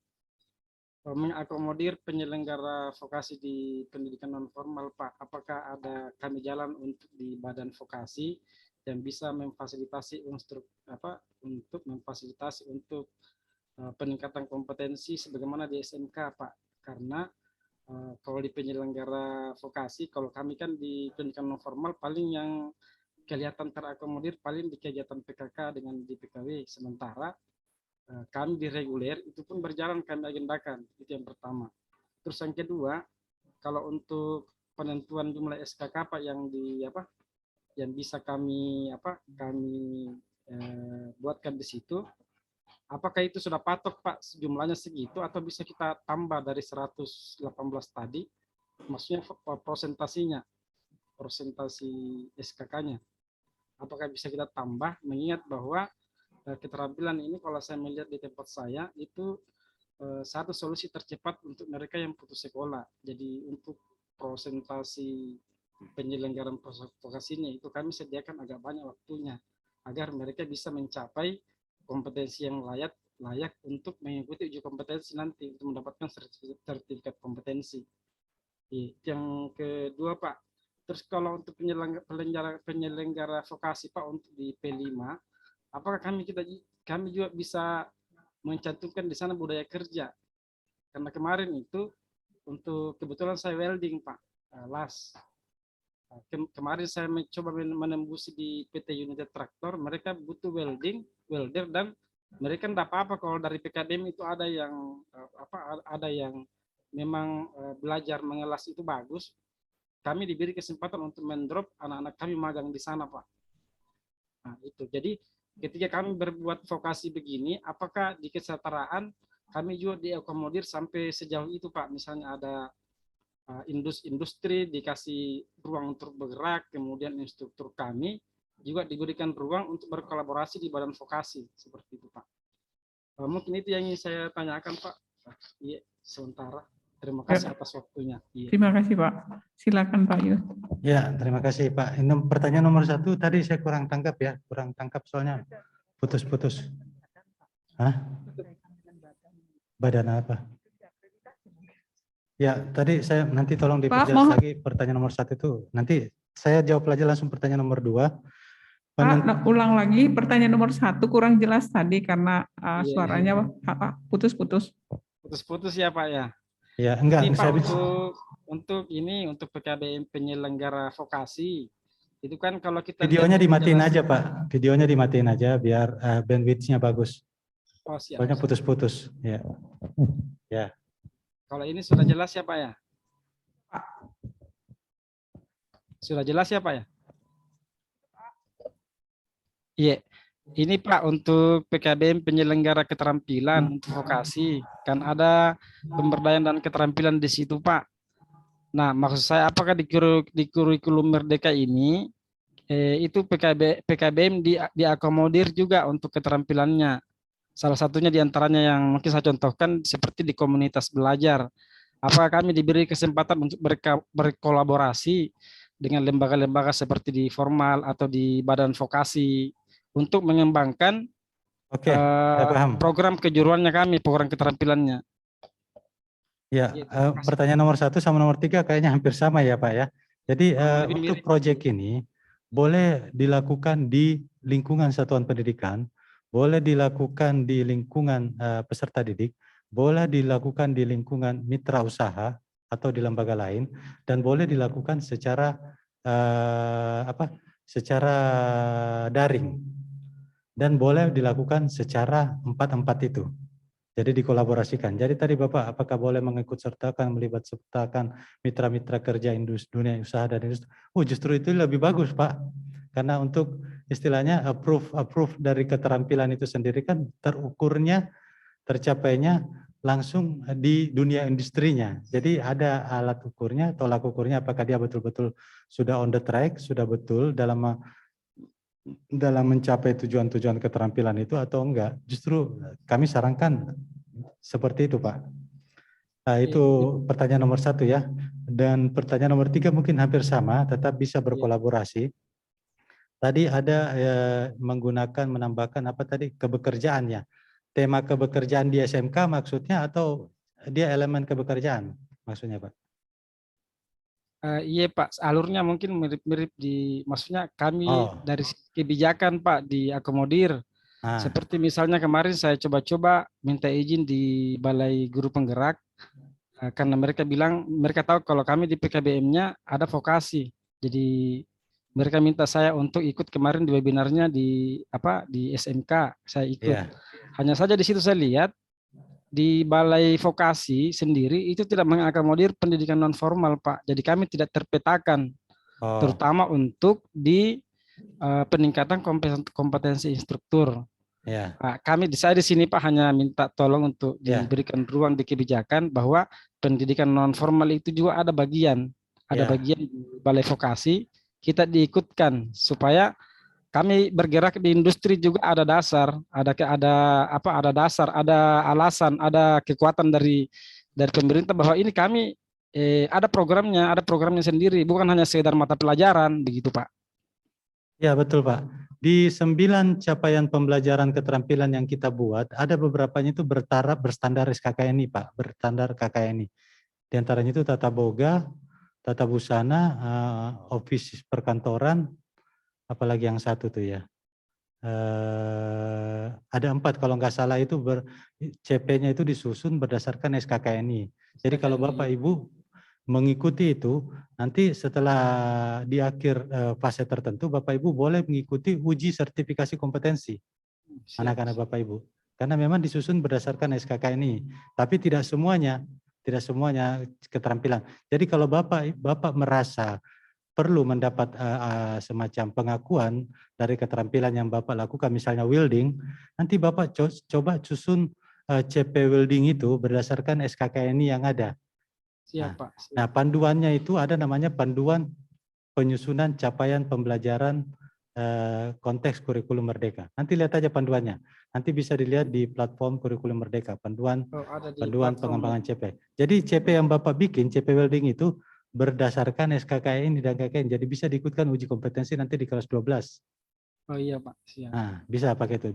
mengakomodir penyelenggara vokasi di pendidikan non formal Pak, apakah ada kami jalan untuk di badan vokasi yang bisa memfasilitasi untuk memfasilitasi untuk peningkatan kompetensi sebagaimana di SMK Pak? Karena kalau di penyelenggara vokasi, kalau kami kan di pendidikan non formal paling yang kelihatan terakomodir paling di kegiatan PKK dengan di PKW, sementara kami di reguler itu pun berjalan kami agendakan. Itu yang pertama. Terus yang kedua, kalau untuk penentuan jumlah SKK Pak yang yang bisa kami buatkan di situ, apakah itu sudah patok Pak jumlahnya segitu, atau bisa kita tambah dari 118 tadi, maksudnya persentasi SKK-nya, apakah bisa kita tambah, mengingat bahwa keterampilan ini kalau saya melihat di tempat saya itu satu solusi tercepat untuk mereka yang putus sekolah. Jadi untuk presentasi penyelenggaraan vokasinya itu kami sediakan agak banyak waktunya agar mereka bisa mencapai kompetensi yang layak untuk mengikuti uji kompetensi nanti untuk mendapatkan sertifikat kompetensi. Yang kedua Pak, terus kalau untuk penyelenggara vokasi Pak untuk di P5, apakah kami juga bisa mencantumkan di sana budaya kerja? Karena kemarin itu untuk kebetulan saya welding Pak, las. Kemarin saya mencoba menembus di PT United Traktor, mereka butuh welder, dan mereka tidak apa-apa kalau dari PKDM itu ada yang memang belajar mengelas itu bagus. Kami diberi kesempatan untuk mendrop anak-anak kami magang di sana Pak. Nah, itu. Jadi ketika kami berbuat vokasi begini, apakah di kesetaraan kami juga diakomodir sampai sejauh itu Pak? Misalnya ada industri dikasih ruang untuk bergerak, kemudian instruktur kami juga diberikan ruang untuk berkolaborasi di badan vokasi, seperti itu Pak. Mungkin itu yang ingin saya tanyakan Pak. Iya, sementara. Terima kasih atas waktunya. Iya. Terima kasih Pak. Silakan Pak Yus. Ya, terima kasih Pak. Pertanyaan nomor 1 tadi saya kurang tangkap ya, kurang tangkap soalnya putus-putus. Hah? Badan apa? Ya, tadi saya nanti tolong diperjelas lagi pertanyaan nomor 1 itu. Nanti saya jawab aja langsung pertanyaan nomor 2. Pak, ulang lagi pertanyaan nomor 1 kurang jelas tadi karena suaranya putus-putus. Putus-putus ya Pak ya. Ya, enggak. Ini, Pak, untuk PKBM penyelenggara vokasi itu kan kalau kita videonya dimatiin aja Pak. Videonya dimatiin aja biar bandwidth-nya bagus. Oh, siap. Soalnya putus-putus. Ya. Ya. Kalau ini sudah jelas ya Pak ya? Sudah jelas ya Pak ya? Iya. Ini Pak untuk PKBM penyelenggara keterampilan untuk vokasi, kan ada pemberdayaan dan keterampilan di situ Pak. Nah, maksud saya apakah di kurikulum Merdeka ini itu PKBM diakomodir juga untuk keterampilannya? Salah satunya diantaranya yang mungkin saya contohkan seperti di komunitas belajar. Apakah kami diberi kesempatan untuk berkolaborasi dengan lembaga-lembaga seperti di formal atau di badan vokasi untuk mengembangkan Oke, saya paham. program kejuruannya kami, program keterampilannya. Ya, Iya, terima kasih. pertanyaan nomor 1 sama nomor 3 kayaknya hampir sama ya Pak ya. Jadi lebih untuk mirip. proyek ini boleh dilakukan di lingkungan satuan pendidikan, boleh dilakukan di lingkungan peserta didik, boleh dilakukan di lingkungan mitra usaha atau di lembaga lain, dan boleh dilakukan secara secara daring, dan boleh dilakukan secara 4 itu. Jadi dikolaborasikan. Jadi tadi Bapak, apakah boleh mengikut sertakan, melibat sertakan mitra-mitra kerja industri, dunia usaha dan industri? Oh, justru itu lebih bagus Pak. Karena untuk istilahnya approve dari keterampilan itu sendiri kan terukurnya, tercapainya langsung di dunia industrinya. Jadi ada alat ukurnya, tolak ukurnya, apakah dia betul-betul sudah on the track, sudah betul dalam mencapai tujuan-tujuan keterampilan itu atau enggak. Justru kami sarankan seperti itu Pak. Nah, itu pertanyaan nomor 1 ya. Dan pertanyaan nomor 3 mungkin hampir sama, tetap bisa berkolaborasi. Tadi ada menambahkan apa tadi, kebekerjaannya. Tema kebekerjaan di SMK maksudnya atau dia elemen kebekerjaan maksudnya Pak? Iya Pak, alurnya mungkin mirip-mirip maksudnya kami dari kebijakan Pak diakomodir. Seperti misalnya kemarin saya coba-coba minta izin di Balai Guru Penggerak, karena mereka bilang, mereka tahu kalau kami di PKBM-nya ada vokasi. Jadi mereka minta saya untuk ikut kemarin di webinarnya di SMK, saya ikut. Hanya saja di situ saya lihat, di Balai Vokasi sendiri itu tidak mengakomodir pendidikan non formal Pak. Jadi kami tidak terpetakan, terutama untuk di peningkatan kompetensi instruktur. Saya di sini Pak hanya minta tolong untuk diberikan ruang di kebijakan bahwa pendidikan non formal itu juga ada bagian di Balai Vokasi, kita diikutkan supaya kami bergerak di industri juga ada dasar, ada alasan, ada kekuatan dari pemerintah bahwa ini kami ada programnya sendiri, bukan hanya sekedar mata pelajaran begitu Pak. Ya betul Pak. Di 9 capaian pembelajaran keterampilan yang kita buat, ada beberapanya itu berstandar SKKNI Pak, berstandar KKNI. Di antaranya itu tata boga, tata busana, office perkantoran, apalagi yang satu tuh ya. Ada 4 kalau nggak salah itu CP-nya itu disusun berdasarkan SKKNI. Jadi kalau Bapak Ibu mengikuti itu, nanti setelah di akhir fase tertentu Bapak Ibu boleh mengikuti uji sertifikasi kompetensi anak-anak Bapak Ibu. Karena memang disusun berdasarkan SKKNI, tapi tidak semuanya keterampilan. Jadi kalau Bapak merasa perlu mendapat semacam pengakuan dari keterampilan yang Bapak lakukan, misalnya welding, nanti Bapak coba susun CP welding itu berdasarkan SKKNI yang ada. Siap, Pak. Nah, panduannya itu ada namanya panduan penyusunan capaian pembelajaran konteks kurikulum merdeka. Nanti lihat aja panduannya. Nanti bisa dilihat di platform kurikulum merdeka, panduan pengembangan CP. Jadi CP yang Bapak bikin, CP welding itu berdasarkan SKKN dan KKN, jadi bisa diikutkan uji kompetensi nanti di kelas 12. Oh iya Pak, siap. Nah, bisa pakai itu.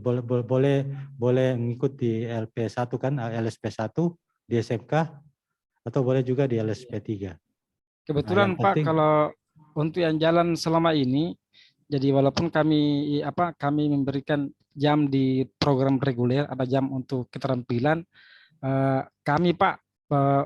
Boleh mengikuti LP1 kan, LSP1 di SMK, atau boleh juga di LSP3. Kebetulan Pak, kalau untuk yang jalan selama ini, jadi walaupun kami memberikan jam di program reguler, ada jam untuk keterampilan, kami Pak,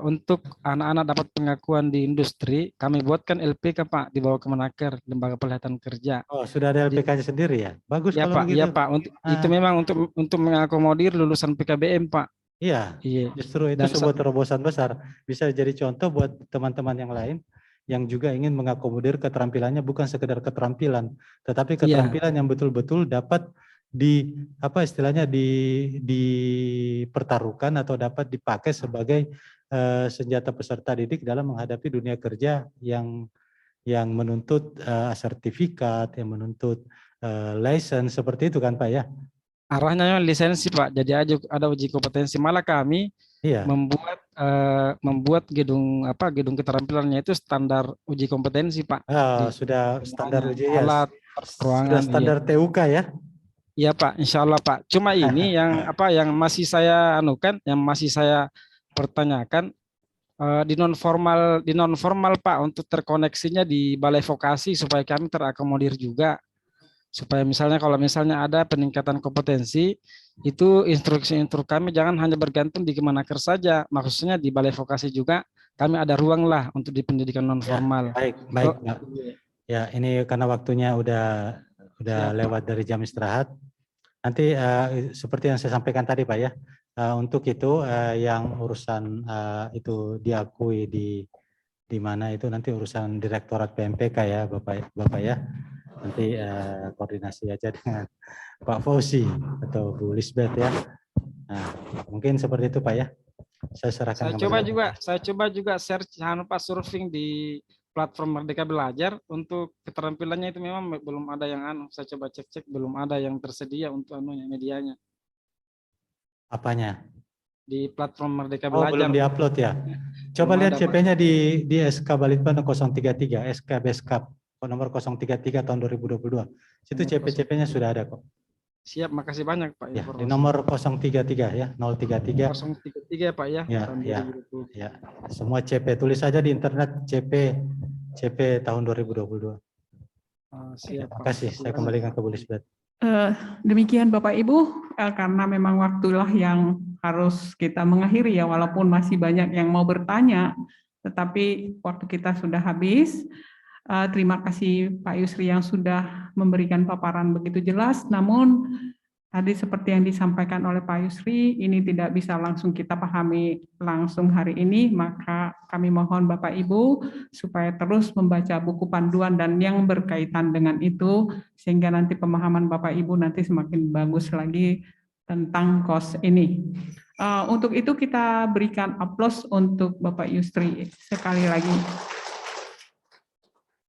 untuk anak-anak dapat pengakuan di industri, kami buatkan LPK Pak di bawah Kemenaker, Lembaga Pelatihan Kerja. Oh, sudah ada LPK-nya sendiri ya? Bagus ya, kalau Pak, begitu. Iya Pak, itu memang untuk mengakomodir lulusan PKBM Pak. Iya, justru itu sebuah terobosan besar. Bisa jadi contoh buat teman-teman yang lain yang juga ingin mengakomodir keterampilannya, bukan sekedar keterampilan, tetapi keterampilan yang betul-betul dapat dipertaruhkan atau dapat dipakai sebagai senjata peserta didik dalam menghadapi dunia kerja yang menuntut sertifikat, yang menuntut license, seperti itu kan Pak ya? Arahnya lisensi Pak, jadi ada uji kompetensi. Malah kami Iya. membuat gedung keterampilannya itu standar uji kompetensi Pak. Sudah standar uji ya. Alat, ruangan. Sudah standar TUK ya. Iya Pak, insya Allah Pak. Cuma ini yang yang masih saya yang masih saya pertanyakan di non formal Pak, untuk terkoneksinya di balai vokasi supaya kami terakomodir juga. Supaya misalnya kalau misalnya ada peningkatan kompetensi, itu instruksi kami jangan hanya bergantung di Kemenaker saja. Maksudnya di balai vokasi juga kami ada ruang lah untuk di pendidikan non formal. Ya, baik. Ya, ini karena waktunya udah lewat dari jam istirahat. Nanti seperti yang saya sampaikan tadi Pak ya, untuk itu yang urusan itu diakui di mana itu nanti urusan Direktorat PMPK ya Bapak ya. Nanti koordinasi aja dengan Pak Fauzi atau Bu Lisbeth ya. Nah, mungkin seperti itu Pak ya. Saya serahkan. Saya coba juga search Pak, surfing di platform Merdeka Belajar untuk keterampilannya itu memang belum ada yang saya coba cek belum ada yang tersedia untuk medianya. Apanya? Di platform Merdeka Belajar. Belum diupload ya. Coba lihat CP-nya di SK Balitbang 033, SK Beskap nomor 033 tahun 2022. Situ CP-CP-nya sudah ada kok. Siap, makasih banyak Pak. Ya, di nomor 033 ya, 033. 033 Pak ya. Ya. Semua CP tulis saja di internet CP tahun 2022. Siap, Terima kasih. Saya kembalikan ke Bu Lisbeth. Demikian Bapak Ibu, karena memang waktulah yang harus kita mengakhiri ya, walaupun masih banyak yang mau bertanya, tetapi waktu kita sudah habis. Terima kasih Pak Yusri yang sudah memberikan paparan begitu jelas, namun tadi seperti yang disampaikan oleh Pak Yusri, ini tidak bisa langsung kita pahami langsung hari ini, maka kami mohon Bapak Ibu supaya terus membaca buku panduan dan yang berkaitan dengan itu, sehingga nanti pemahaman Bapak Ibu nanti semakin bagus lagi tentang KOS ini. Untuk itu kita berikan aplaus untuk Bapak Yusri sekali lagi.